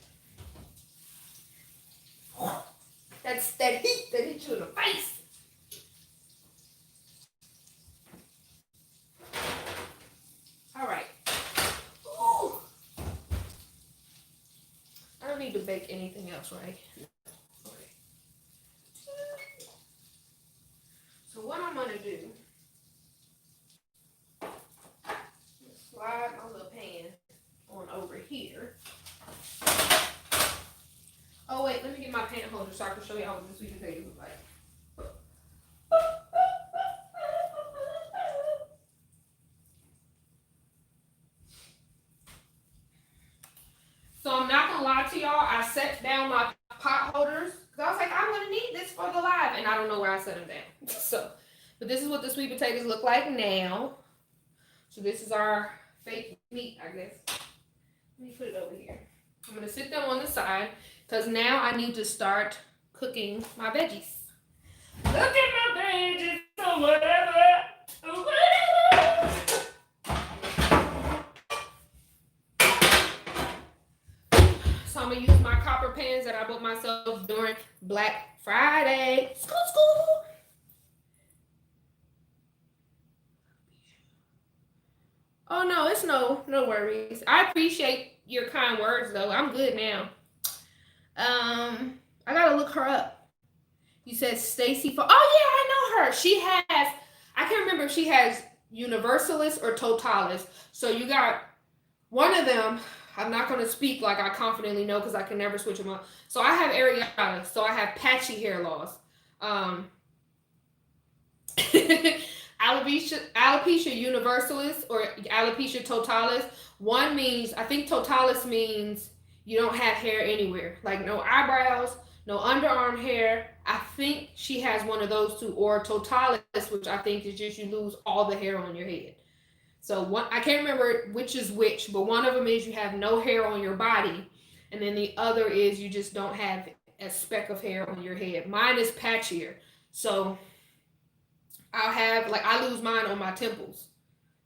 That's that heat that hit you in the face. All right. Ooh. I don't need to bake anything else, right? Okay. So what I'm gonna do, slide my little pan on over here. Oh wait, let me get my pan holder so I can show y'all what the sweet potatoes look like. So I'm not gonna lie to y'all, I set down my pot holders because I was like, I'm gonna need this for the live, and I don't know where I set them down. So, but this is what the sweet potatoes look like now. So this is our fake meat, I guess. Let me put it over here. I'm gonna sit them on the side because now I need to start cooking my veggies. Look at my veggies, or whatever. So I'm gonna use my copper pans that I bought myself during Black Friday. School. Oh no, it's no worries. I appreciate your kind words though. I'm good now. I gotta look her up. You said Stacy for. Oh yeah, I know her. She has if she has universalist or totalis. So you got one of them. I'm not going to speak like I confidently know because I can never switch them up. So I have areata. So I have patchy hair loss. Alopecia universalis or alopecia totalis. One means, I think totalis means you don't have hair anywhere, like no eyebrows, no underarm hair. I think she has one of those two, or totalis, which I think is just you lose all the hair on your head. So one, I can't remember which is which, but one of them is you have no hair on your body, and then the other is you just don't have a speck of hair on your head. Mine is patchier, so I'll have, like, I lose mine on my temples.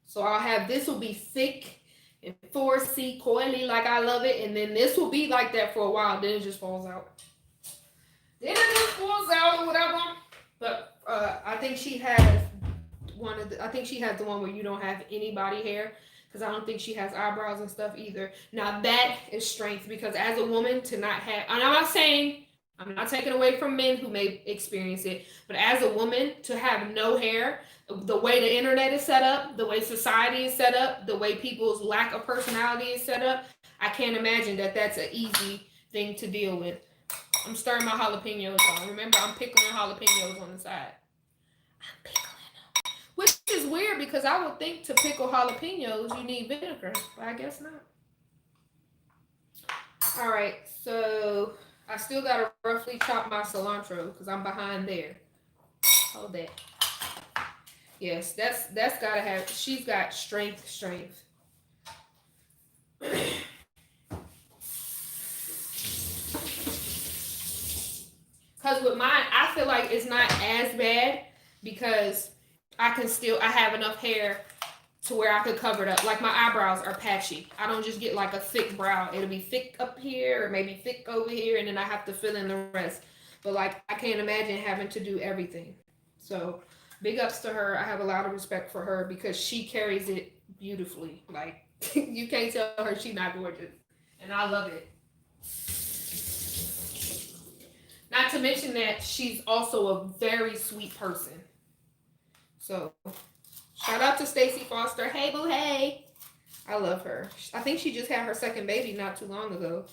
So I'll have, this will be thick and 4C coily like I love it, and then this will be like that for a while, then it just falls out. Then it just falls out or whatever. But I think she has I think she has the one where you don't have any body hair, because I don't think she has eyebrows and stuff either. Now that is strength, because as a woman to not have, and I'm not taking away from men who may experience it, but as a woman to have no hair, the way the internet is set up, the way society is set up, the way people's lack of personality is set up, I can't imagine that that's an easy thing to deal with. I'm stirring my jalapenos on. Remember, I'm pickling jalapenos on the side. I'm pickling them. Which is weird, because I would think to pickle jalapenos you need vinegar, but I guess not. All right, so I still gotta roughly chop my cilantro because I'm behind there. Hold that. Yes, that's gotta have. She's got strength. Because with mine, I feel like it's not as bad because I have enough hair to where I could cover it up. Like my eyebrows are patchy. I don't just get like a thick brow. It'll be thick up here or maybe thick over here, and then I have to fill in the rest. But like, I can't imagine having to do everything. So big ups to her. I have a lot of respect for her because she carries it beautifully. Like, you can't tell her she's not gorgeous. And I love it. Not to mention that she's also a very sweet person. So shout out to Stacey Foster. Hey, boo, hey. I love her. I think she just had her second baby not too long ago.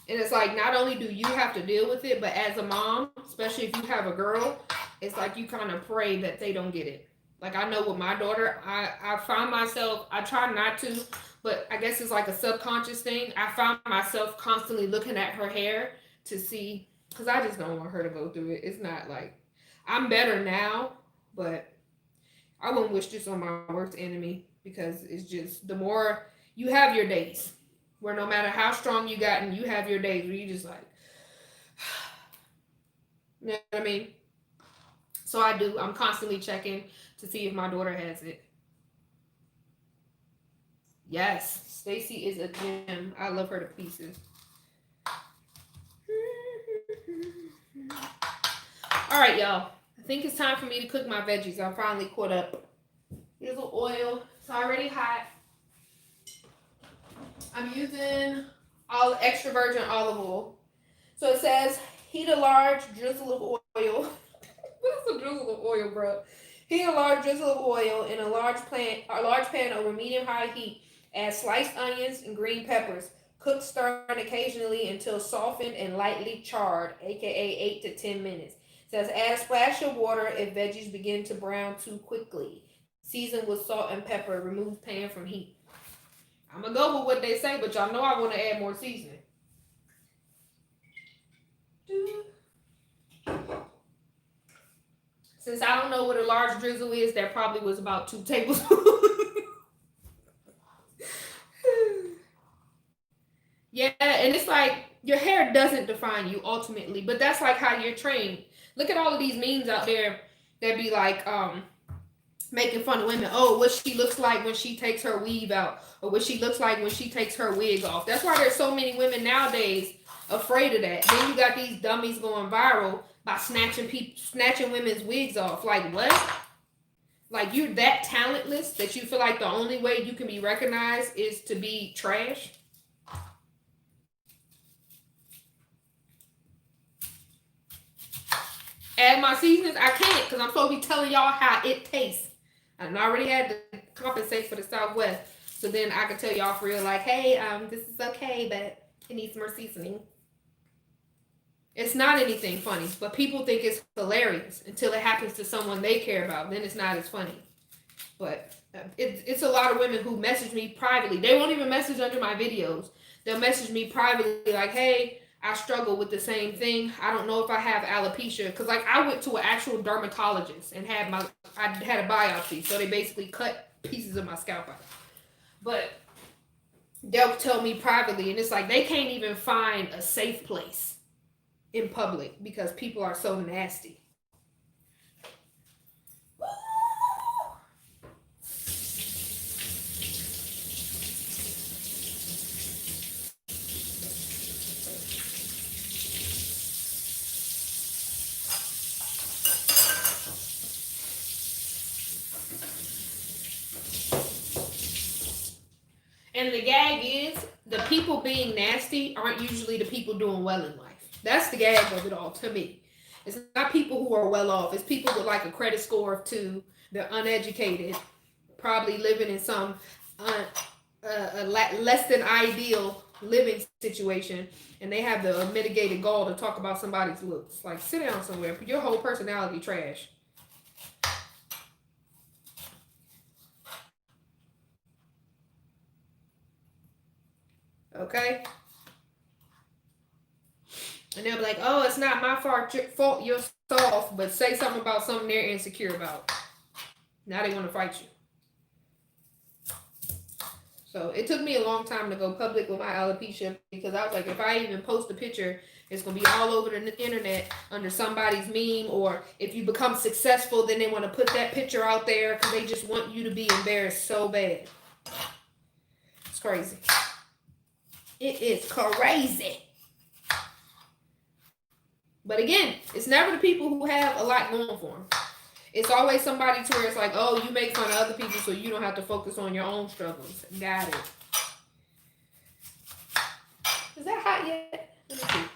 And it's like, not only do you have to deal with it, but as a mom, especially if you have a girl, it's like you kind of pray that they don't get it. Like, I know with my daughter, I find myself, I try not to, but I guess it's like a subconscious thing. I found myself constantly looking at her hair to see, because I just don't want her to go through it. It's not like, I'm better now, but I wouldn't wish this on my worst enemy, because it's just, the more you have your days where no matter how strong you got, and you have your days where you just like, you know what I mean? So I'm constantly checking to see if my daughter has it. Yes, Stacy is a gem. I love her to pieces. All right, y'all. I think it's time for me to cook my veggies. I'm finally caught up. Here's the oil. It's already hot. I'm using all extra virgin olive oil. So it says heat a large drizzle of oil. What's a drizzle of oil, bro? Heat a large drizzle of oil in a large pan over medium-high heat. Add sliced onions and green peppers. Cook, stirring occasionally until softened and lightly charred, aka 8 to 10 minutes. It says add a splash of water if veggies begin to brown too quickly. Season with salt and pepper. Remove pan from heat. I'm going to go with what they say, but y'all know I want to add more seasoning. Since I don't know what a large drizzle is, that probably was about 2 tablespoons. Yeah, and it's like, your hair doesn't define you ultimately, but that's like how you're trained. Look at all of these memes out there that be like, making fun of women. Oh, what she looks like when she takes her weave out, or what she looks like when she takes her wig off. That's why there's so many women nowadays afraid of that. Then you got these dummies going viral by snatching women's wigs off. Like, what? Like, you're that talentless that you feel like the only way you can be recognized is to be trash? Add my seasonings. I can't because I'm supposed to be telling y'all how it tastes. I already had to compensate for the Southwest. So then I can tell y'all for real, like, hey, this is okay, but it needs more seasoning. It's not anything funny, but people think it's hilarious until it happens to someone they care about. Then it's not as funny. But it's a lot of women who message me privately. They won't even message under my videos. They'll message me privately like, hey, I struggle with the same thing. I don't know if I have alopecia. Because, like, I went to an actual dermatologist and I had a biopsy. So they basically cut pieces of my scalp out. But they'll tell me privately. And it's like they can't even find a safe place in public because people are so nasty. And the gag is the people being nasty aren't usually the people doing well in life. That's the gag of it all to me. It's not people who are well off. It's people with like a credit score of 2. They're uneducated, probably living in some less than ideal living situation, and they have the mitigated gall to talk about somebody's looks. Like, sit down somewhere. Your whole personality trash. Okay? And they'll be like, oh, it's not my fault you're soft, but say something about something they're insecure about. Now they want to fight you. So it took me a long time to go public with my alopecia because I was like, if I even post a picture, it's going to be all over the internet under somebody's meme. Or if you become successful, then they want to put that picture out there because they just want you to be embarrassed so bad. It's crazy. It is crazy. But again, it's never the people who have a lot going for them. It's always somebody to where it's like, oh, you make fun of other people so you don't have to focus on your own struggles. Got it. Is that hot yet? Let me see.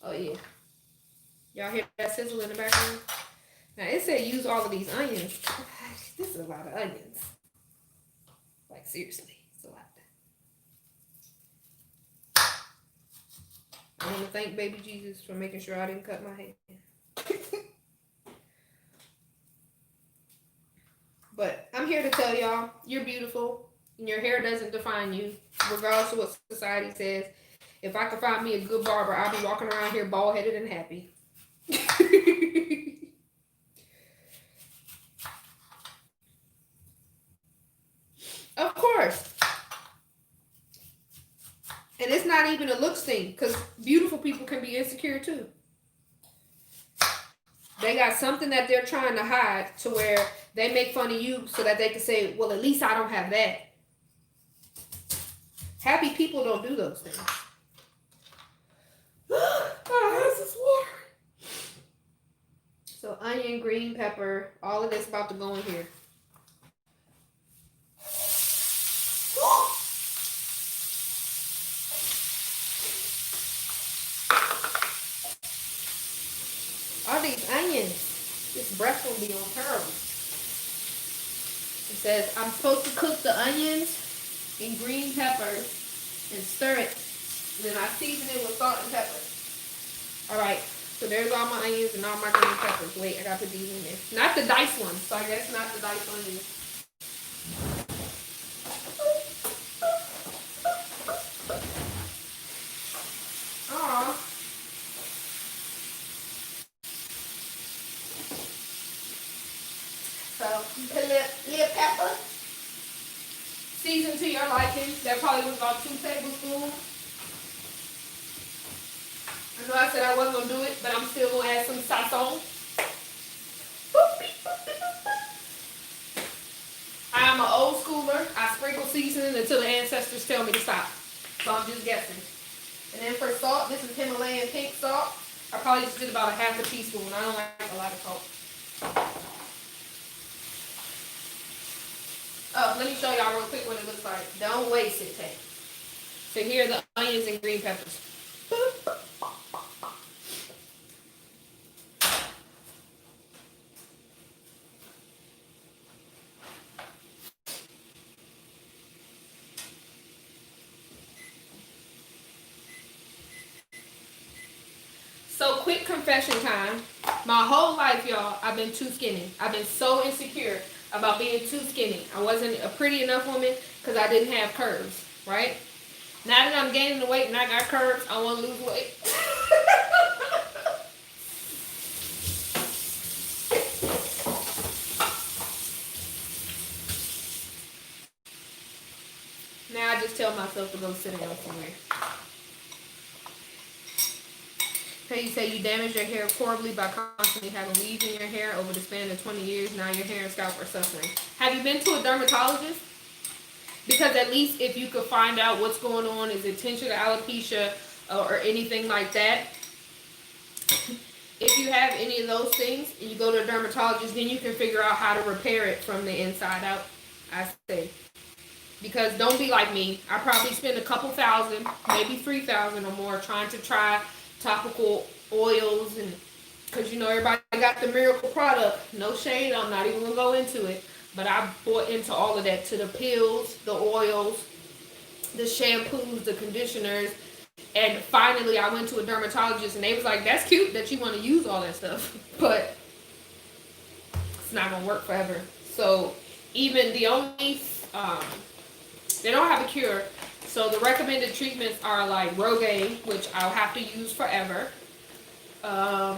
Oh, yeah. Y'all hear that sizzle in the background? Now, it said use all of these onions. Gosh, this is a lot of onions. Like, seriously, it's a lot. I want to thank baby Jesus for making sure I didn't cut my hair. But I'm here to tell y'all, you're beautiful, and your hair doesn't define you, regardless of what society says. If I could find me a good barber, I'll be walking around here bald-headed and happy. Of course. And it's not even a looks thing, because beautiful people can be insecure too. They got something that they're trying to hide to where they make fun of you so that they can say, well, at least I don't have that. Happy people don't do those things. This is water. So onion, green pepper, all of this about to go in here. All these onions, this breath will be on terrible. It says I'm supposed to cook the onions and green peppers and stir it. Then I season it with salt and pepper. Alright, so there's all my onions and all my green peppers. Wait, I gotta put these in there. Not the diced ones, so I guess not the diced onions. Aww. So, put a little pepper. Season to your liking. That probably was about 2 tablespoons. I know I said I wasn't going to do it, but I'm still going to add some sazon. I'm an old schooler. I sprinkle seasoning until the ancestors tell me to stop. So I'm just guessing. And then for salt, this is Himalayan pink salt. I probably just did about a half a teaspoon. I don't like a lot of salt. Oh, let me show y'all real quick what it looks like. Don't waste it, Tay. So here are the onions and green peppers. So quick confession time. My whole life, y'all, I've been too skinny. I've been so insecure about being too skinny. I wasn't a pretty enough woman because I didn't have curves, right? Now that I'm gaining the weight and I got curves, I want to lose weight. Now I just tell myself to go sit down somewhere. Okay, you say you damage your hair horribly by constantly having weave in your hair over the span of 20 years. Now your hair and scalp are suffering. Have you been to a dermatologist? Because at least if you could find out what's going on, is it tension, alopecia, or anything like that. If you have any of those things and you go to a dermatologist, then you can figure out how to repair it from the inside out, I say. Because don't be like me. I probably spend a couple thousand, maybe 3,000 or more trying to try topical oils, and because you know everybody got the miracle product. No shade, I'm not even gonna go into it, but I bought into all of that, to the pills, the oils, the shampoos, the conditioners, and finally I went to a dermatologist and they was like, that's cute that you want to use all that stuff, but it's not gonna work forever. So even the only they don't have a cure. So the recommended treatments are like Rogaine, which I'll have to use forever. What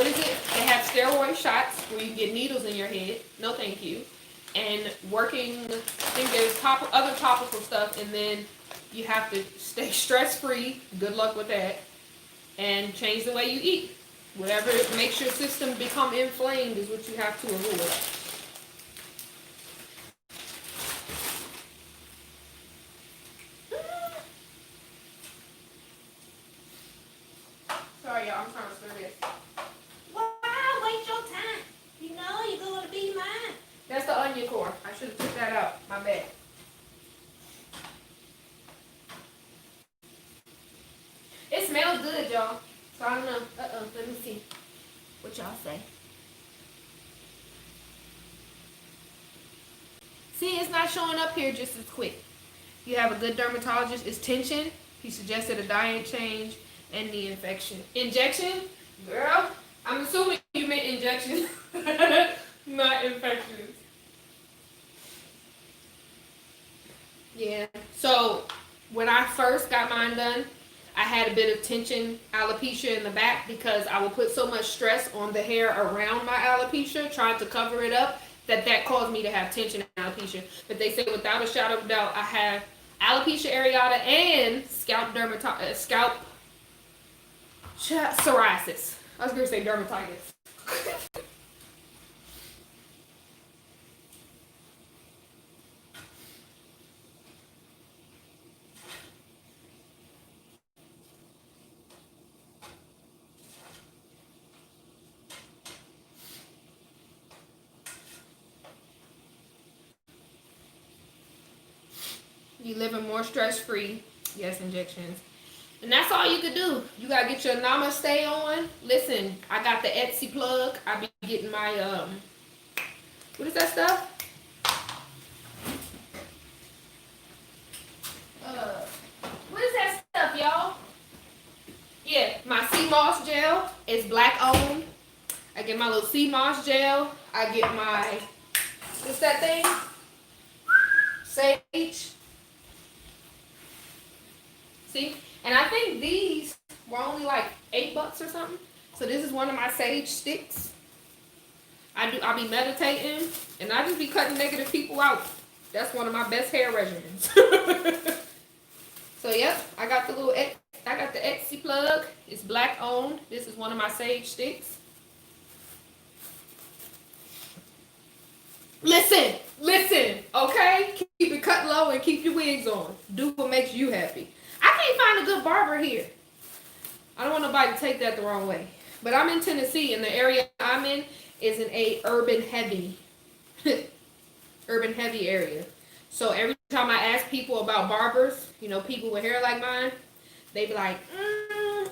is it? They have steroid shots where you get needles in your head. No, thank you. And working, I think there's other topical stuff, and then you have to stay stress-free. Good luck with that. And change the way you eat. Whatever makes your system become inflamed is what you have to avoid. Sorry, y'all. I'm trying to stir this. Why waste your time? You know you're going to be mine. That's the onion core. I should have took that out. My bad. It smells good, y'all. So I don't know. Let me see what y'all say. See, it's not showing up here just as quick. You have a good dermatologist. It's tension. He suggested a diet change and the infection. Injection? Girl, I'm assuming you meant injection, not infections. Yeah. So when I first got mine done, I had a bit of tension, alopecia in the back, because I would put so much stress on the hair around my alopecia, trying to cover it up, that caused me to have tension and alopecia. But they say without a shadow of doubt, I have alopecia areata and scalp psoriasis. I was going to say dermatitis. You living more stress-free. Yes, injections. And that's all you could do. You gotta get your namaste on. Listen, I got the Etsy plug. I be getting my what is that stuff? What is that stuff, y'all? Yeah, my sea moss gel is black owned. I get my little sea moss gel. I get my, what's that thing? Sage. See? And I think these were only like $8 or something. So this is one of my sage sticks. I'll be meditating and I just be cutting negative people out. That's one of my best hair regimens. So yep, I got the Etsy plug. It's black owned. This is one of my sage sticks. Listen, okay? Keep it cut low and keep your wigs on. Do what makes you happy. I can't find a good barber here. I don't want nobody to take that the wrong way. But I'm in Tennessee, and the area I'm in is in a urban heavy area. So every time I ask people about barbers, people with hair like mine, they be like,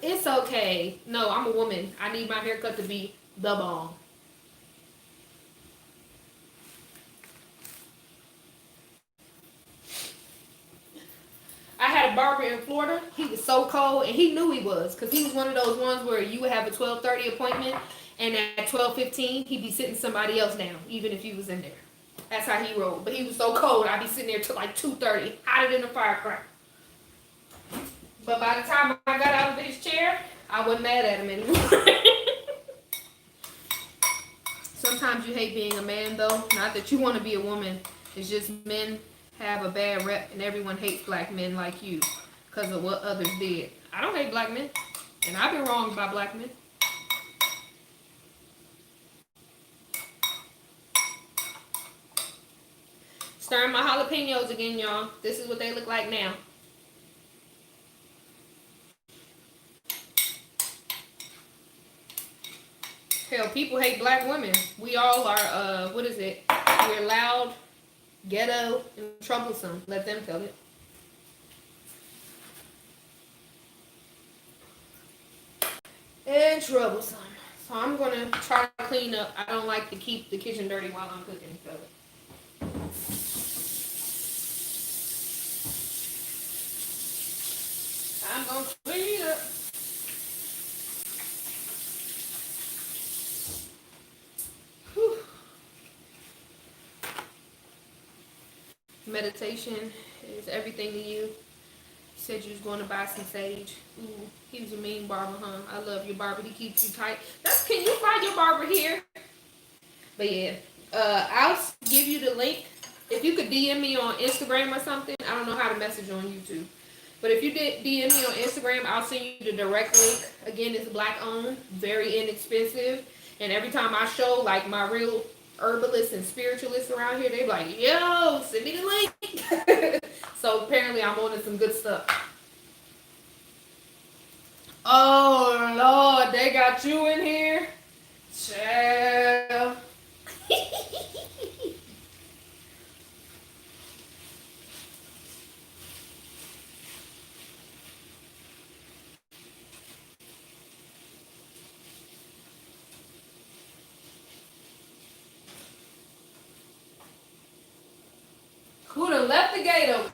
it's okay. No, I'm a woman. I need my haircut to be the bomb. I had a barber in Florida, he was so cold, and he knew he was, because he was one of those ones where you would have a 12:30 appointment, and at 12:15, he'd be sitting somebody else down, even if he was in there. That's how he rolled. But he was so cold, I'd be sitting there till like 2:30, hotter than a firecracker. But by the time I got out of his chair, I wasn't mad at him anymore. Sometimes you hate being a man, though. Not that you want to be a woman. It's just men have a bad rep, and everyone hates black men like you because of what others did. I don't hate black men, and I've been wronged by black men. Stirring my jalapenos again, y'all. This is what they look like now. Hell, people hate black women. We all are, what is it? We're loud, ghetto, and troublesome. Let them tell it. And troublesome. So I'm going to try to clean up. I don't like to keep the kitchen dirty while I'm cooking. So I'm going to clean up. Meditation is everything to you. You said you was going to buy some sage. Ooh, he was a mean barber, huh? I love your barber. He keeps you tight. Can you find your barber here? But yeah, I'll give you the link. If you could DM me on Instagram or something. I don't know how to message on YouTube. But if you did DM me on Instagram, I'll send you the direct link. Again, it's black owned, very inexpensive. And every time I show like my real herbalists and spiritualists around here, they be like, yo, send me the link. So apparently I'm on to some good stuff. Oh Lord, they got you in here? Child. Who done left the gate open?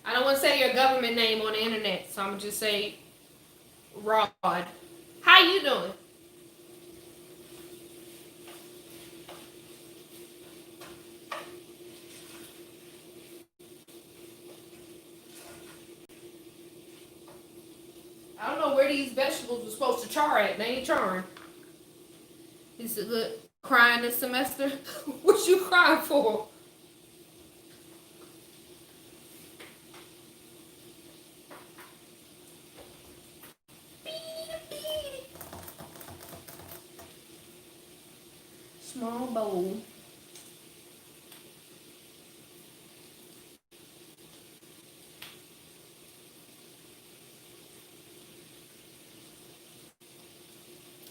I don't want to say your government name on the internet, so I'm going to just say Rod. How you doing? I don't know where these vegetables were supposed to char at. They ain't charring. Is it good crying this semester? What you crying for? Small bowl.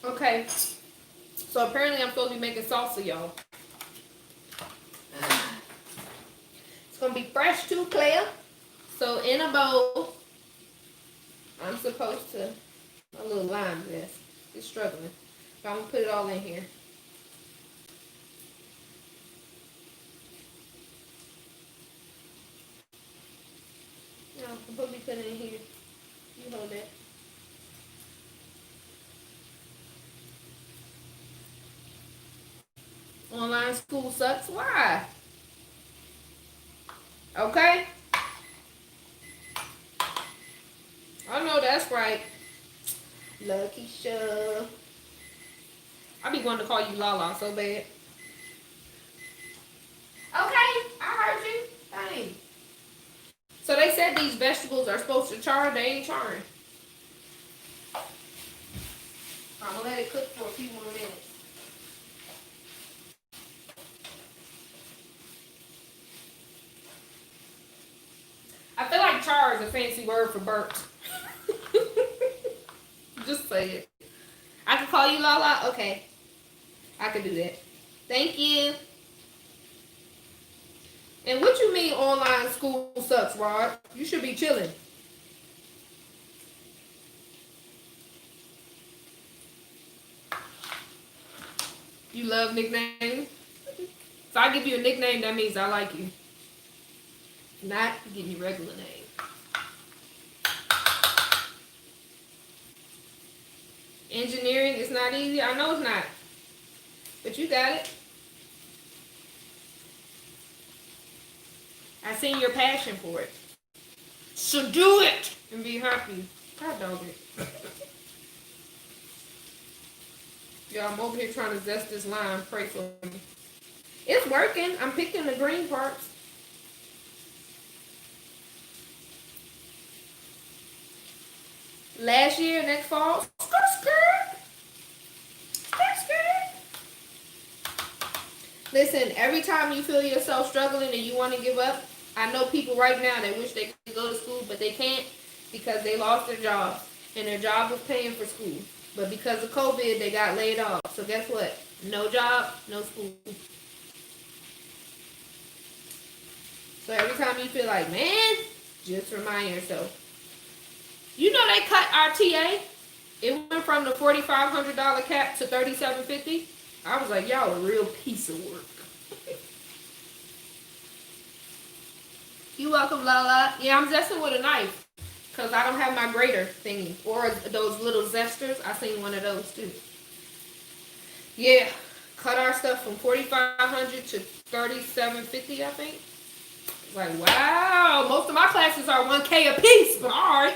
Okay. So apparently I'm supposed to be making salsa, y'all. It's going to be fresh too, Claire. So in a bowl, I'm supposed to, my little lime zest, it's struggling. But I'm going to put it all in here. No, I'm supposed to be putting it in here. You hold it. Online school sucks. Why? Okay? I know that's right. Lucky Show. I be wanting to call you Lala so bad. Okay, I heard you. Dang. So they said these vegetables are supposed to char. They ain't charring. I'm going to let it cook for a few more minutes. I feel like char is a fancy word for burnt. Just say it. I can call you Lala? Okay. I can do that. Thank you. And what you mean online school sucks, Rod? You should be chilling. You love nicknames? If I give you a nickname, that means I like you. Not give me regular name. Engineering is not easy. I know it's not. But you got it. I seen your passion for it. So do it and be happy. God dog it. Y'all, I'm over here trying to zest this lime. Pray for me. It's working. I'm picking the green parts. Last year, next fall, skirt. Listen, every time you feel yourself struggling and you want to give up, I know people right now that wish they could go to school, but they can't because they lost their jobs. And their job was paying for school. But because of COVID, they got laid off. So guess what? No job, no school. So every time you feel like, man, just remind yourself. You know they cut our TA? It went from the $4,500 cap to $3,750. I was like, y'all a real piece of work. You welcome, Lala. Yeah, I'm zesting with a knife because I don't have my grater thingy or those little zesters. I seen one of those too. Yeah, cut our stuff from $4,500 to $3,750, I think. Like, wow, most of my classes are $1K a piece, but all right.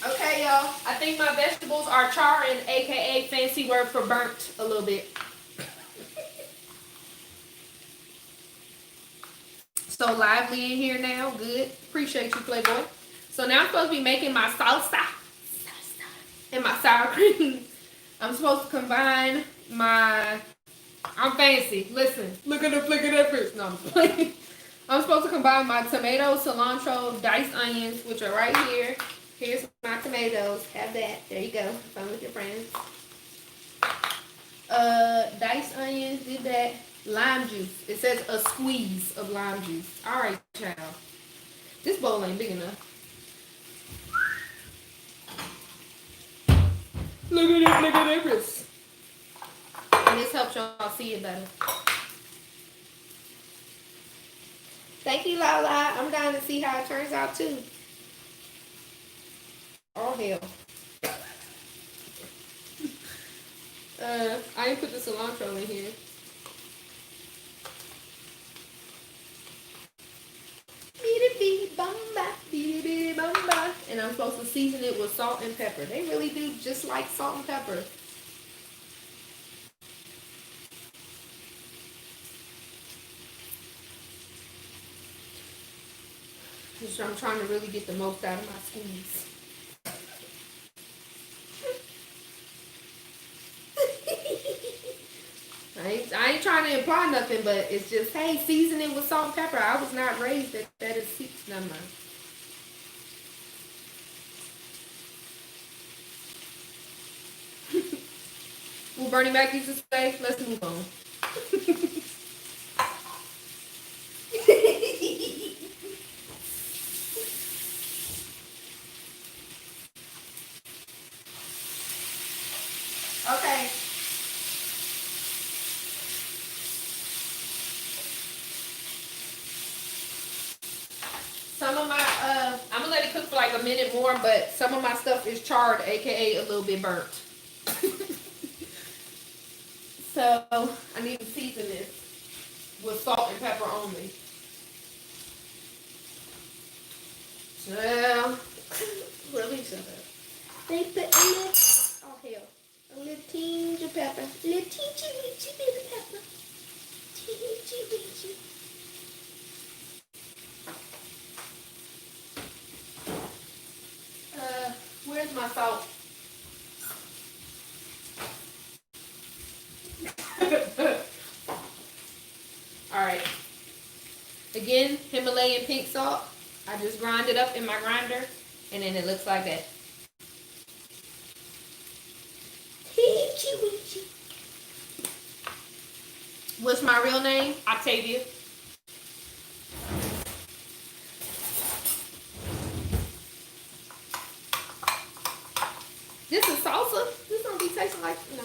Okay, y'all. I think my vegetables are charring, aka fancy word for burnt a little bit. So lively in here now. Good. Appreciate you, Playboy. So now I'm supposed to be making my salsa and my sour cream. I'm supposed to combine my... I'm fancy. Listen. Look at the flick of that fish. No, I'm playing. I'm supposed to combine my tomatoes, cilantro, diced onions, which are right here. Here's my tomatoes. Have that. There you go. Fun with your friends. Diced onions. Did that. Lime juice. It says a squeeze of lime juice. All right, child. This bowl ain't big enough. Look at this. And this helps y'all see it better. Thank you, Lala. I'm down to see how it turns out too. Oh hell. I didn't put the cilantro in here. And I'm supposed to season it with salt and pepper. They really do just like salt and pepper. I'm trying to really get the most out of my squeeze. I ain't trying to imply nothing, but it's just, hey, season it with salt and pepper. I was not raised that is six number. Well, Bernie Mac used to say, let's move on. Okay. Some of my, I'm gonna let it cook for like a minute more, but some of my stuff is charred, aka a little bit burnt. So I need to season this with salt and pepper only. So, really shut up. They put a little, oh hell, a little tinge of pepper, a little teensy weensy bit of pepper, teensy weensy. Where's my salt? Alright. Again, Himalayan pink salt. I just grind it up in my grinder, and then it looks like that. What's my real name? Octavia. salsa. This don't be tasting like. No.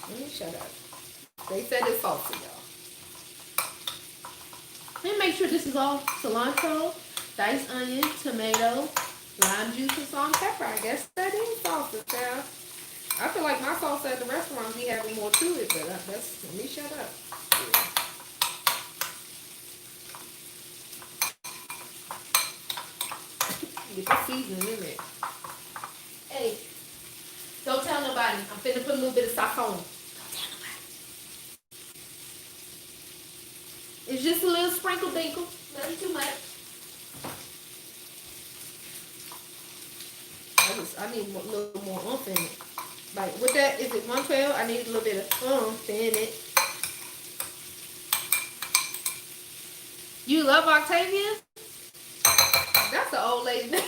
Let me shut up. They said it's salsa, y'all. And make sure this is all cilantro, diced onion, tomato, lime juice, and salt and pepper. I guess that is salsa, child. I feel like my salsa at the restaurant be having more to it, but that's, let me shut up. Yeah. Get the seasoning in there. Hey, don't tell nobody. I'm finna put a little bit of sauce on. Don't tell nobody. It's just a little sprinkle dinkle. Nothing too much. I need a little more oomph in it. Like with that, is it 112? I need a little bit of oomph in it. You love Octavia? That's the old lady name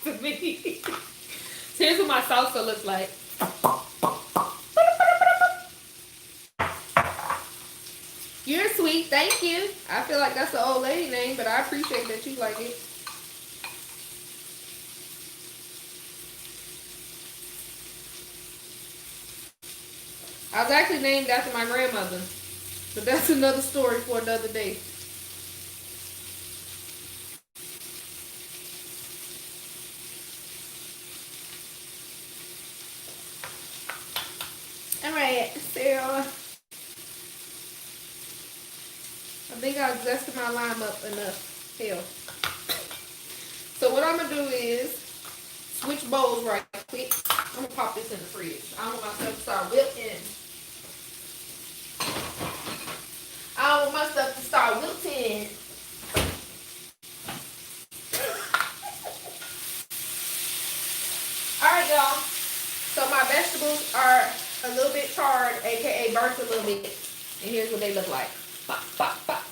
to me. So here's what my salsa looks like. You're sweet, thank you. I feel like that's the old lady name, but I appreciate that you like it. I was actually named after my grandmother, but that's another story for another day. Alright, Sarah. I think I zested my lime up enough. Hell. So what I'm going to do is switch bowls right quick. I'm going to pop this in the fridge. I want myself to start wilting. I want my stuff to start wilting. Alright, y'all. So my vegetables are a little bit charred, aka burnt a little bit. And here's what they look like. Pop, pop, pop.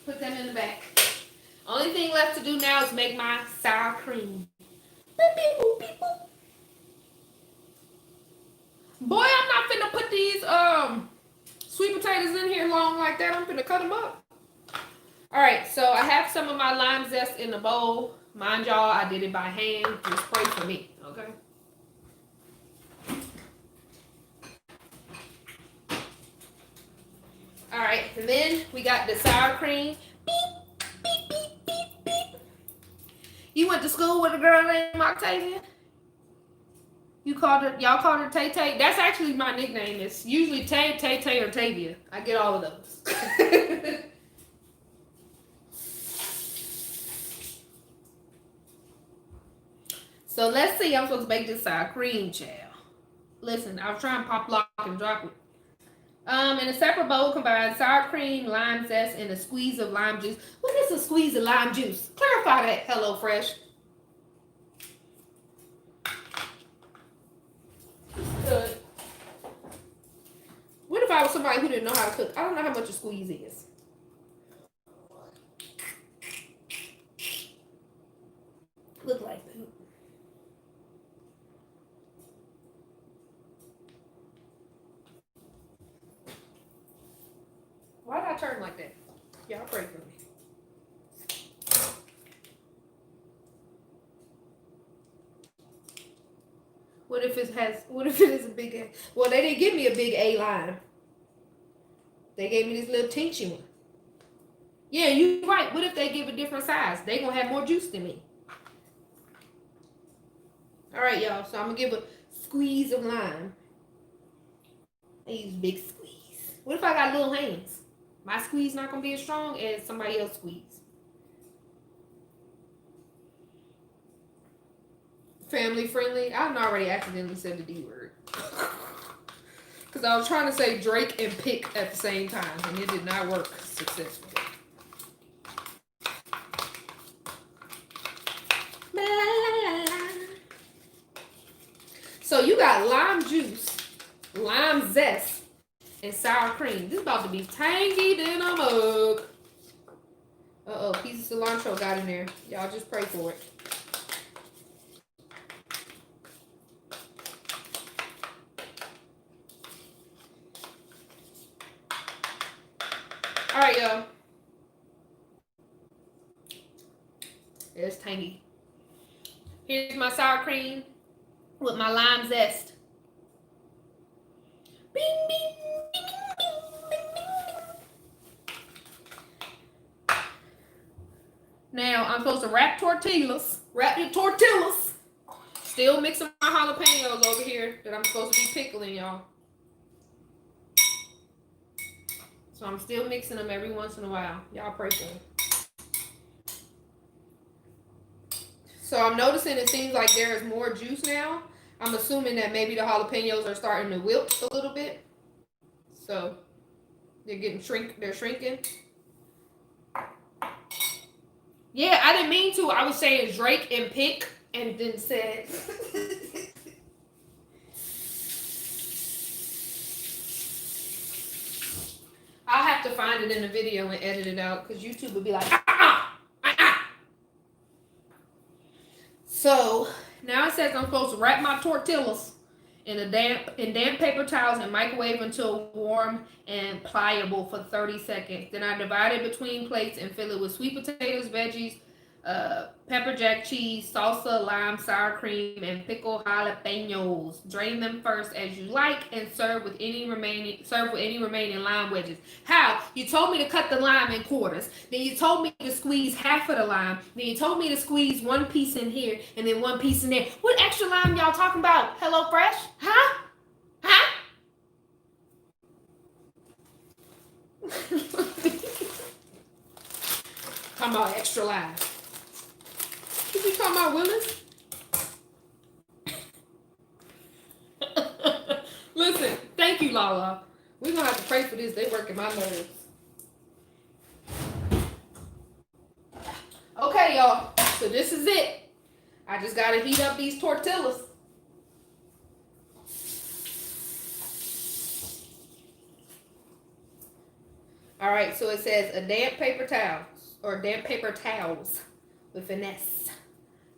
Put them in the back. Only thing left to do now is make my sour cream. Beep, beep, boop, beep, boop. Boy, I'm not finna put these sweet potatoes in here long like that. I'm finna cut them up. Alright, so I have some of my lime zest in the bowl. Mind y'all, I did it by hand. Just pray for me, okay? Alright, and then we got the sour cream. Beep, beep, beep, beep, beep. You went to school with a girl named Octavia? Y'all called her Tay Tay? That's actually my nickname. It's usually Tay, Tay, Tay, or Tavia. I get all of those. So let's see. I'm supposed to make this sour cream, child. Listen, I was trying to pop, lock, and drop it. In a separate bowl, combine sour cream, lime zest, and a squeeze of lime juice. What is a squeeze of lime juice? Clarify that, HelloFresh. Good. What if I was somebody who didn't know how to cook? I don't know how much a squeeze is. Look like that. Why did I turn like that? Y'all pray for me. What if it is a big A? Well, they didn't give me a big A lime. They gave me this little teensy one. Yeah, you're right. What if they give a different size? They gonna have more juice than me. All right, y'all. So I'm gonna give a squeeze of lime. I use big squeeze. What if I got little hands? My squeeze not gonna be as strong as somebody else's squeeze. Family friendly. I already accidentally said the D word. Because I was trying to say Drake and pick at the same time, and it did not work successfully. So you got lime juice, lime zest, and sour cream. This is about to be tangy than a mug. Uh-oh, piece of cilantro got in there. Y'all just pray for it. All right, y'all. It's tangy. Here's my sour cream with my lime zest. Bing, bing, bing, bing, bing, bing. Now I'm supposed to wrap tortillas. Wrap your tortillas. Still mixing my jalapenos over here that I'm supposed to be pickling, y'all. So I'm still mixing them every once in a while. Y'all pray for me. So I'm noticing it seems like there is more juice now. I'm assuming that maybe the jalapenos are starting to wilt a little bit. So they're shrinking. Yeah, I didn't mean to. I was saying Drake and pick and then said I'll have to find it in the video and edit it out because YouTube would be like, So now it says I'm supposed to wrap my tortillas in damp paper towels and microwave until warm and pliable for 30 seconds. Then I divide it between plates and fill it with sweet potatoes, veggies, pepper jack cheese, salsa, lime, sour cream, and pickled jalapenos. Drain them first as you like and serve with any remaining lime wedges. How? You told me to cut the lime in quarters. Then you told me to squeeze half of the lime. Then you told me to squeeze one piece in here and then one piece in there. What extra lime y'all talking about? HelloFresh? Huh? Huh? Talking about extra lime. What you talking about, Willis? Listen, thank you, Lala. We're gonna have to pray for this. They working my nerves. Okay, y'all. So this is it. I just gotta heat up these tortillas. All right, so it says a damp paper towel or damp paper towels with finesse,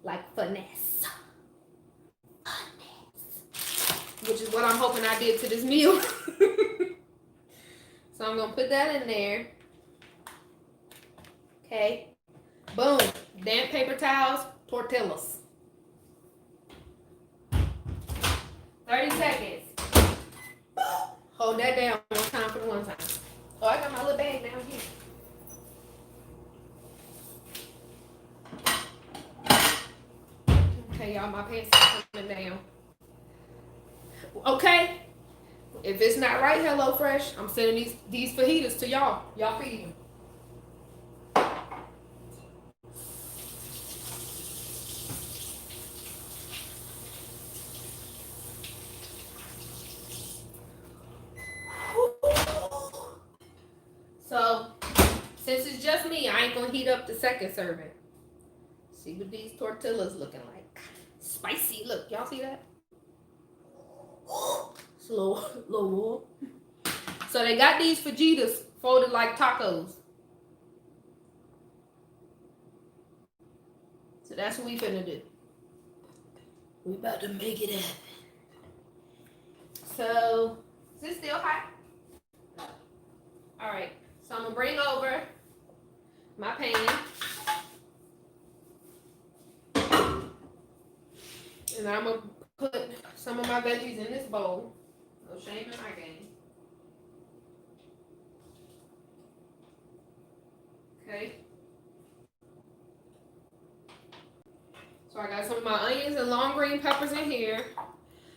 like finesse, which is what I'm hoping I did to this meal. So I'm gonna put that in there. Okay, boom, damp paper towels, tortillas. 30 seconds. Hold that down one time for the one time. Oh, I got my little bag down here. Okay, y'all, my pants are coming down. Okay, if it's not right, HelloFresh, I'm sending these fajitas to y'all. Y'all feed them. So, since it's just me, I ain't gonna heat up the second serving. See what these tortillas looking like. Spicy, look, y'all see that? It's a little warm. So they got these fajitas folded like tacos. So that's what we finna do. We about to make it happen. So, is this still hot? All right, so I'm gonna bring over my pan. And I'm gonna put some of my veggies in this bowl. No shame in my game. Okay. So I got some of my onions and long green peppers in here.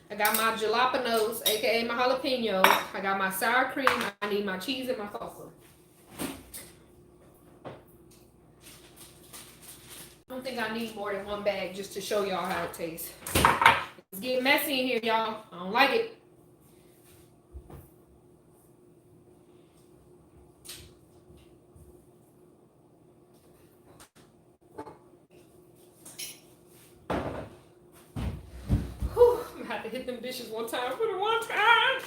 I got my jalapenos, aka my jalapenos. I got my sour cream. I need my cheese and my salsa. I don't think I need more than one bag just to show y'all how it tastes. It's getting messy in here, y'all. I don't like it. Whew, I'm gonna have to hit them dishes one time for the one time.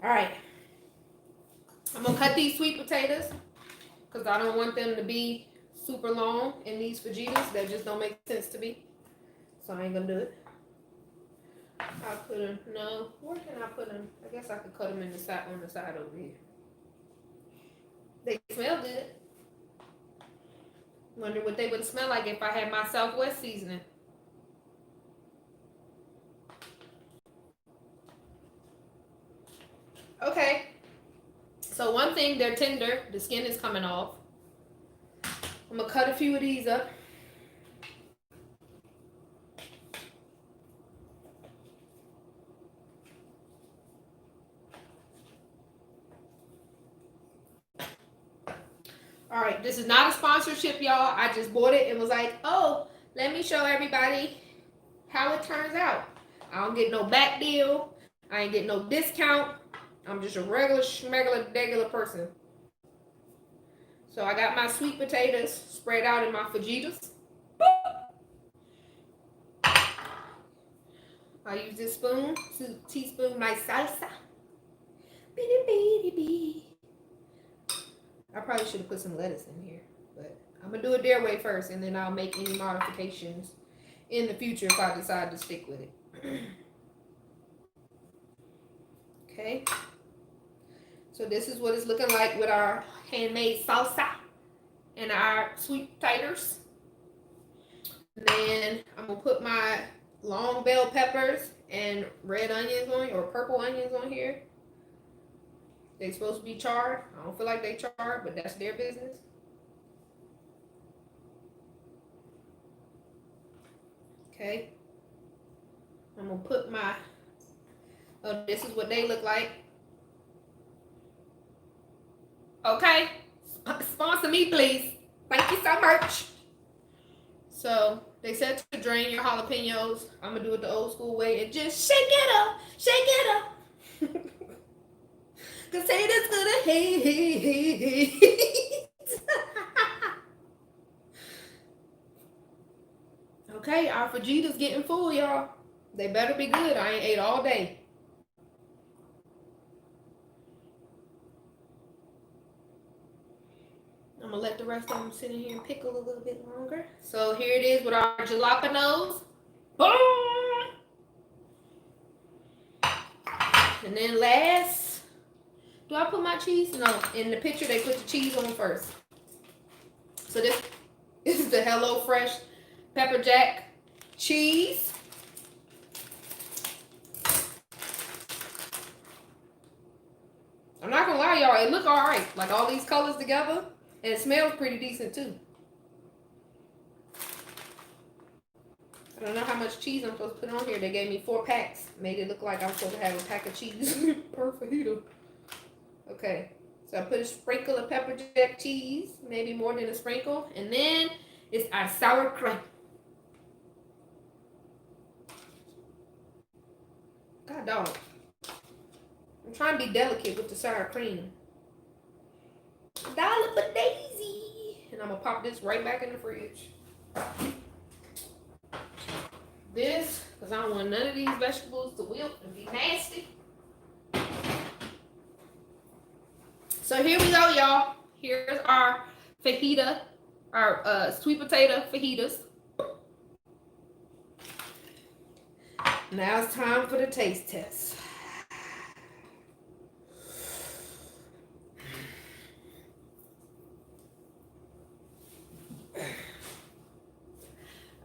All right. I'm gonna cut these sweet potatoes because I don't want them to be super long in these fajitas. That just don't make sense to me. So I ain't gonna do it. I'll put them, no, where can I put them? I guess I could cut them on the side over here. They smell good. Wonder what they would smell like if I had my Southwest seasoning. Okay. So one thing, they're tender. The skin is coming off. I'm gonna cut a few of these up. All right, this is not a sponsorship, y'all. I just bought it and was like, oh, let me show everybody how it turns out. I don't get no back deal. I ain't get no discount. I'm just a regular person. So I got my sweet potatoes spread out in my fajitas. I use this spoon to teaspoon my salsa. I probably should have put some lettuce in here, but I'm gonna do it their way first, and then I'll make any modifications in the future if I decide to stick with it. Okay. So this is what it's looking like with our handmade salsa and our sweet potatoes. And then I'm gonna put my long bell peppers and red onions on, or purple onions on here. They supposed to be charred. I don't feel like they charred, but that's their business. Okay. I'm gonna put my, oh, this is what they look like. Okay. Sponsor me, please. Thank you so much. So they said to drain your jalapenos. I'm gonna do it the old school way and just shake it up, shake it up. Cause haters gonna hate. Okay, our fajitas getting full, y'all. They better be good. I ain't ate all day. I'm gonna let the rest of them sit in here and pickle a little bit longer. So here it is with our jalapenos. Boom! And then last, do I put my cheese? No, in the picture they put the cheese on first. So this is the HelloFresh pepper jack cheese. I'm not gonna lie, y'all, it look all right. Like all these colors together, and it smells pretty decent too. I don't know how much cheese I'm supposed to put on here. They gave me 4 packs. Made it look like I'm supposed to have a pack of cheese per fajita. Okay, so I put a sprinkle of pepper jack cheese, maybe more than a sprinkle, and then it's our sour cream. God dog. I'm trying to be delicate with the sour cream. Dollar for Daisy. And I'm gonna pop this right back in the fridge. This, because I don't want none of these vegetables to wilt and be nasty. So here we go, y'all. Here's our fajita, our sweet potato fajitas. Now it's time for the taste test.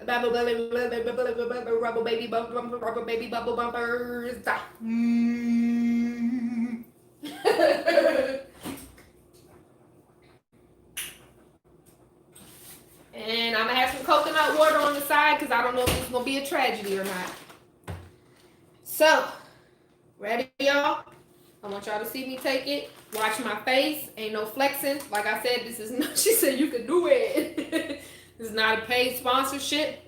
Rubber baby bubble bumpers. And I'm gonna have some coconut water on the side because I don't know if it's gonna be a tragedy or not. So, ready, y'all? I want y'all to see me take it. Watch my face. Ain't no flexing. Like I said, this is not, she said you could do it. This is not a paid sponsorship.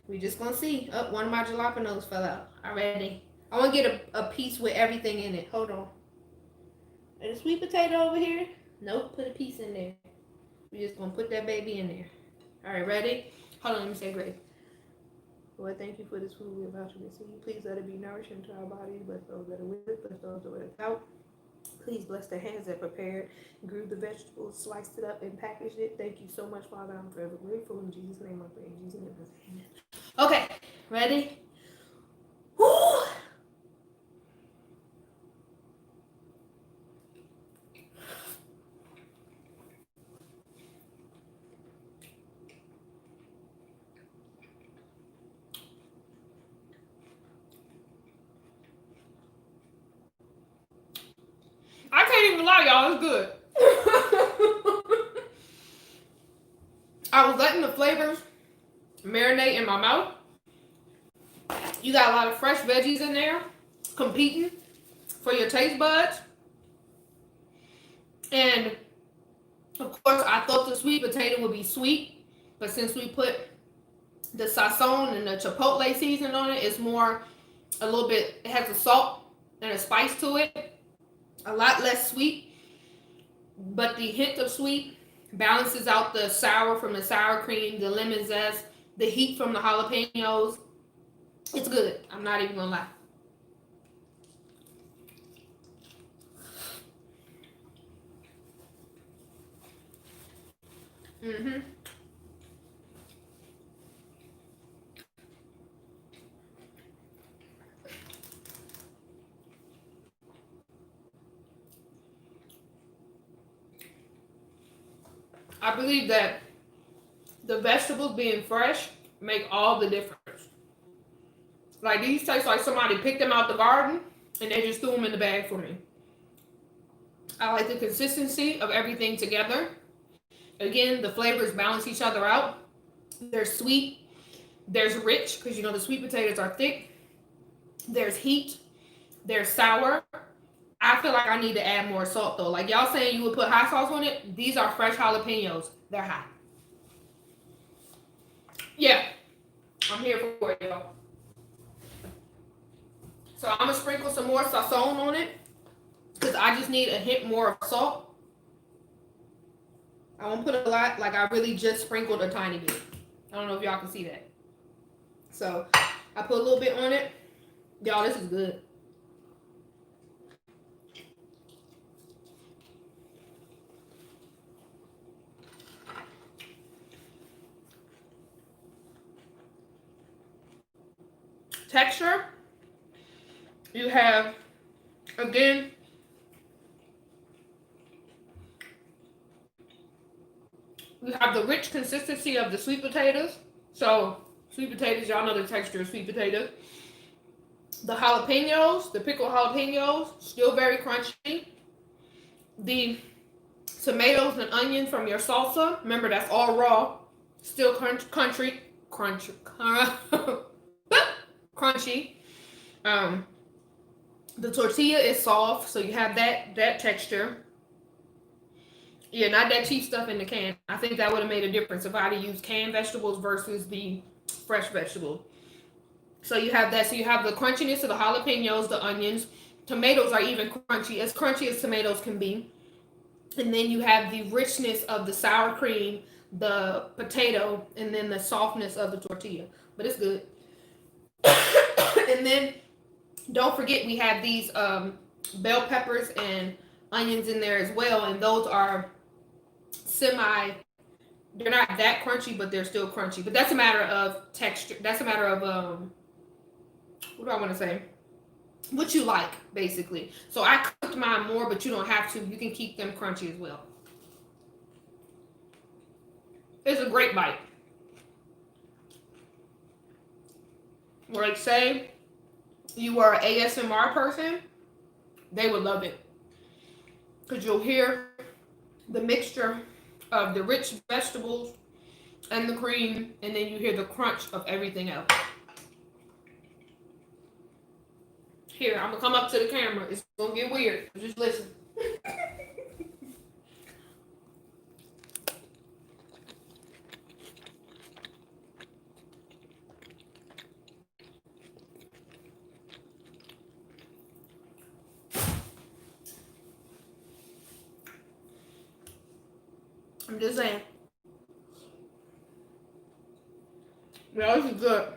We just gonna see. Oh, one of my jalapenos fell out. Already. I want to get a piece with everything in it. Hold on. And a sweet potato over here. Nope, put a piece in there. We just gonna put that baby in there. All right, ready? Hold on, let me say grace. Lord, thank you for this food we're about to receive. Please let it be nourishing to our bodies. Bless those that are with it. Bless those that are without. Please bless the hands that prepared, grew the vegetables, sliced it up, and packaged it. Thank you so much, Father. I'm forever grateful. In Jesus' name I pray. In Jesus' name I pray. Amen. Okay, ready? Woo! even lie, y'all. It's good. I was letting the flavors marinate in my mouth. You got a lot of fresh veggies in there competing for your taste buds. And of course, I thought the sweet potato would be sweet, but since we put the sazon and the chipotle seasoning on it, it's more a little bit, it has a salt and a spice to it, a lot less sweet, but the hint of sweet balances out the sour from the sour cream, the lemon zest, the heat from the jalapenos. It's good. I'm not even gonna lie. I believe that the vegetables being fresh make all the difference. Like these taste like somebody picked them out the garden and they just threw them in the bag for me. I like the consistency of everything together. Again, the flavors balance each other out. There's sweet, there's rich, because you know the sweet potatoes are thick. There's heat, there's sour. I feel like I need to add more salt though. Like y'all saying you would put hot sauce on it. These are fresh jalapenos. They're hot. Yeah, I'm here for it, y'all. So I'm gonna sprinkle some more sazon on it because I just need a hint more of salt. I won't put a lot. Like I really just sprinkled a tiny bit. I don't know if y'all can see that. So I put a little bit on it. Y'all, this is good. Texture, you have, again, you have the rich consistency of the sweet potatoes. So sweet potatoes, y'all know the texture of sweet potatoes. The jalapenos, the pickled jalapenos, still very crunchy. The tomatoes and onions from your salsa, remember that's all raw, still crunchy. Crunchy. The tortilla is soft, so you have that texture. Yeah, not that cheap stuff in the can. I think that would have made a difference if I'd have used canned vegetables versus the fresh vegetables. So you have that. So you have the crunchiness of the jalapenos, the onions. Tomatoes are even crunchy as tomatoes can be. And then you have the richness of the sour cream, the potato, and then the softness of the tortilla. But it's good. And then don't forget we have these bell peppers and onions in there as well, and those are they're not that crunchy, but they're still crunchy. But that's a matter of texture. That's a matter of what do I want to say? What you like, basically. So I cooked mine more, but you don't have to. You can keep them crunchy as well. It's a great bite. Like say you are an ASMR person, they would love it. Because you'll hear the mixture of the rich vegetables and the cream, and then you hear the crunch of everything else. Here, I'm gonna come up to the camera. It's gonna get weird. Just listen. I'm just saying. Yeah, this is good.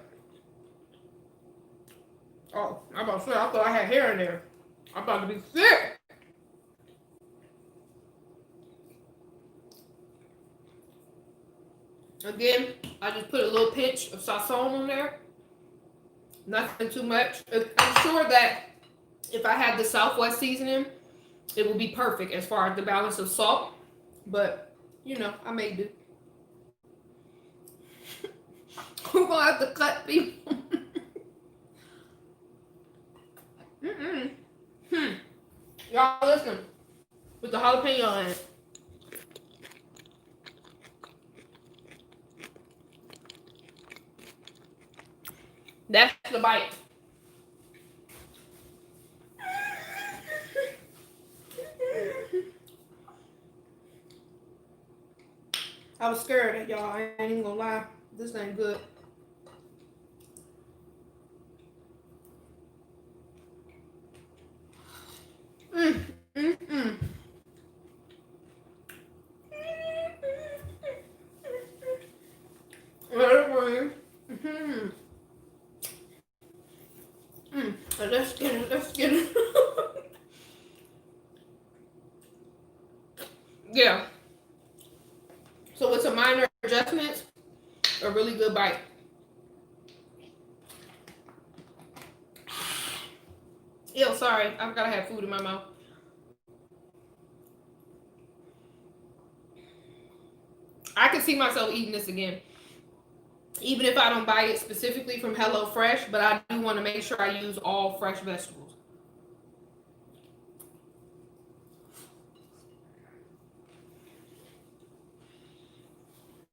Oh, I'm about to say, I thought I had hair in there. I'm about to be sick. Again, I just put a little pinch of sazon on there. Nothing too much. I'm sure that if I had the Southwest seasoning, it would be perfect as far as the balance of salt. But, you know, I may do. We're going to have to cut people. Y'all listen. with the jalapeno in it. That's the bite. I was scared, y'all. I ain't even gonna lie. This ain't good. Mm, mm, mm. Mm-hmm. Let's get it. Let's get it. Yeah. So with some minor adjustments, a really good bite. Ew, sorry. I've got to have food in my mouth. I can see myself eating this again. Even if I don't buy it specifically from HelloFresh, but I do want to make sure I use all fresh vegetables.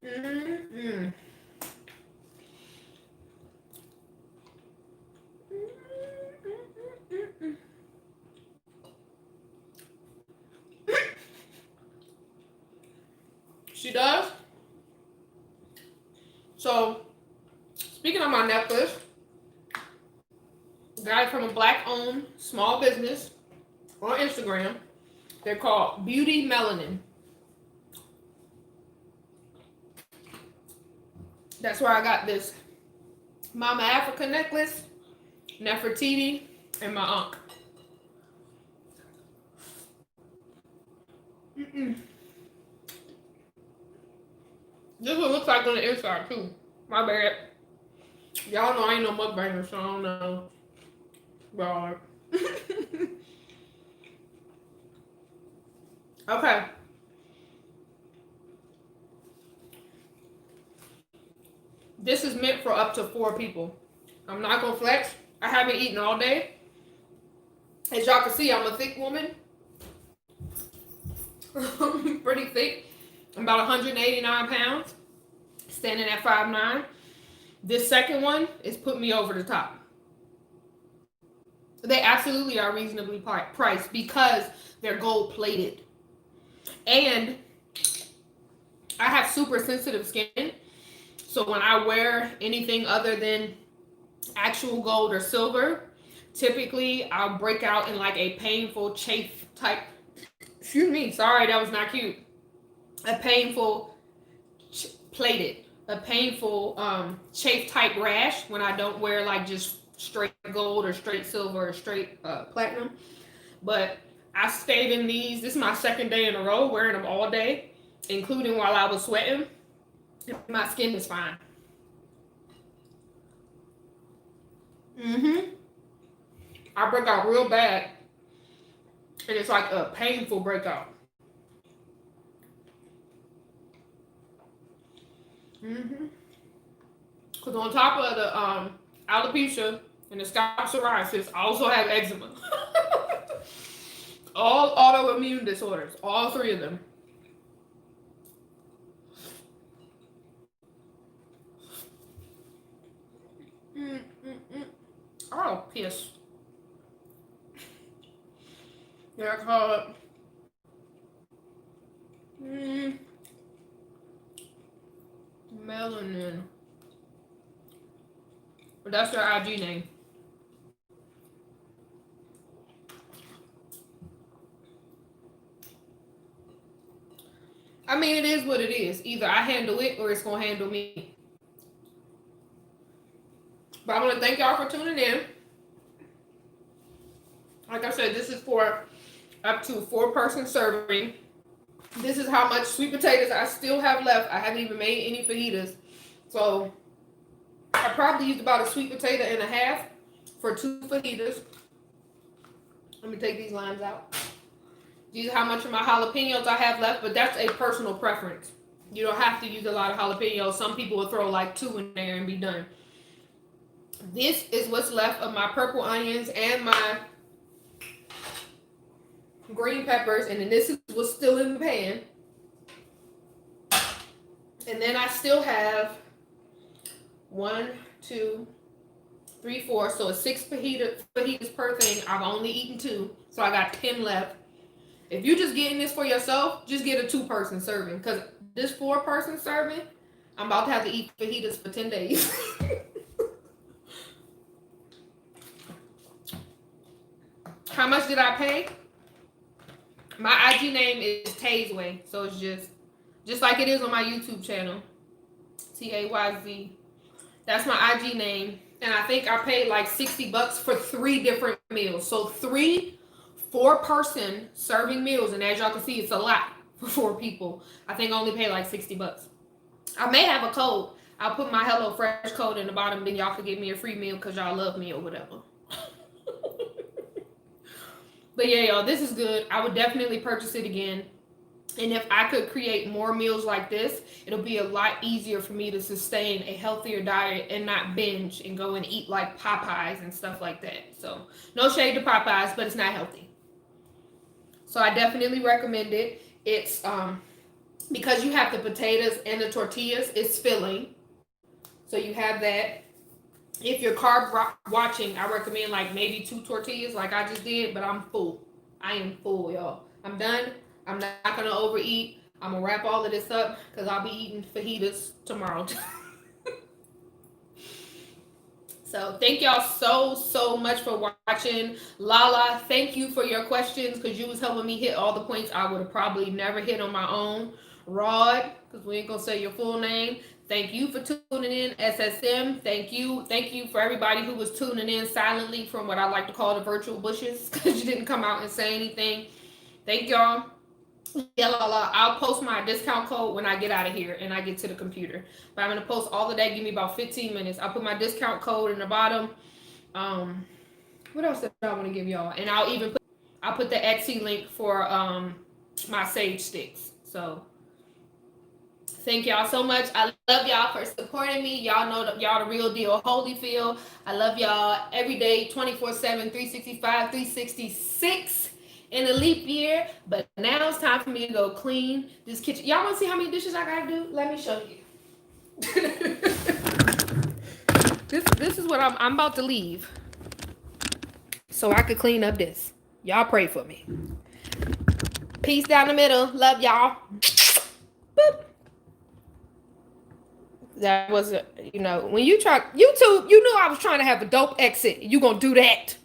Mm-hmm. She does. So, speaking of my necklace, got it from a black-owned small business on Instagram. They're called Beauty Melanin. That's where I got this Mama Africa necklace, Nefertiti, and my Ankh. This is what it looks like on the inside too. My bad. Y'all know I ain't no mukbanger, so I don't know. God. Okay. This is meant for up to 4 people. I'm not gonna flex. I haven't eaten all day. As y'all can see, I'm a thick woman. Pretty thick. I'm about 189 pounds. Standing at 5'9". This second one is putting me over the top. They absolutely are reasonably priced because they're gold plated. And I have super sensitive skin. So when I wear anything other than actual gold or silver, typically I'll break out in like a painful chafe type. Excuse me, sorry, that was not cute. A painful plated, a painful chafe type rash when I don't wear like just straight gold or straight silver or straight platinum. But I stayed in these. This is my second day in a row wearing them all day, including while I was sweating. My skin is fine. I break out real bad, and it's like a painful breakout. Because on top of the alopecia and the scalp psoriasis, I also have eczema. All autoimmune disorders, all 3 of them. Oh, piss. They're called melanin. But that's their IG name. I mean, it is what it is. Either I handle it or it's going to handle me. But I want to thank y'all for tuning in. Like I said, this is for up to 4-person serving. This is how much sweet potatoes I still have left. I haven't even made any fajitas. So I probably used about a sweet potato and a half for 2 fajitas. Let me take these limes out. These are how much of my jalapenos I have left, but that's a personal preference. You don't have to use a lot of jalapenos. Some people will throw like 2 in there and be done. This is what's left of my purple onions and my green peppers, and then this is was still in the pan. And then I still have 1, 2, 3, 4. So it's 6 fajitas per thing. I've only eaten 2, so I got 10 left. If you're just getting this for yourself, just get a 2-person serving. Because this 4-person serving, I'm about to have to eat fajitas for 10 days. How much did I pay? My IG name is Tayzway. So it's just like it is on my YouTube channel. Tayz. That's my IG name. And I think I paid like $60 for 3 different meals. So 3 4-person serving meals. And as y'all can see, it's a lot for 4 people. I think I only paid like $60. I may have a code. I'll put my HelloFresh code in the bottom. Then y'all can give me a free meal because y'all love me or whatever. But yeah, y'all, this is good. I would definitely purchase it again. And if I could create more meals like this, it'll be a lot easier for me to sustain a healthier diet and not binge and go and eat like Popeyes and stuff like that. So no shade to Popeyes, but it's not healthy. So I definitely recommend it. It's because you have the potatoes and the tortillas, it's filling. So you have that. If you're carb watching, I recommend like maybe 2 tortillas like I just did, but I'm full. I am full, y'all. I'm done. I'm not going to overeat. I'm going to wrap all of this up because I'll be eating fajitas tomorrow. So thank y'all so much for watching. Lala, thank you for your questions because you was helping me hit all the points I would have probably never hit on my own. Rod, because we ain't going to say your full name. Thank you for tuning in. SSM, thank you. Thank you for everybody who was tuning in silently from what I like to call the virtual bushes because you didn't come out and say anything. Thank y'all. Yeah, Lala, I'll post my discount code when I get out of here and I get to the computer. But I'm going to post all of that. Give me about 15 minutes. I'll put my discount code in the bottom. What else did I want to give y'all? And I'll put the Etsy link for my sage sticks. So thank y'all so much. I love y'all for supporting me. Y'all know that y'all the real deal. Holyfield. I love y'all every day, 24/7, 365, 366 in a leap year. But now it's time for me to go clean this kitchen. Y'all want to see how many dishes I gotta do? Let me show you. This is what I'm about to leave, so I could clean up this. Y'all pray for me. Peace down the middle. Love y'all. Boop. That was, when you try YouTube, you knew I was trying to have a dope exit. You gonna do that.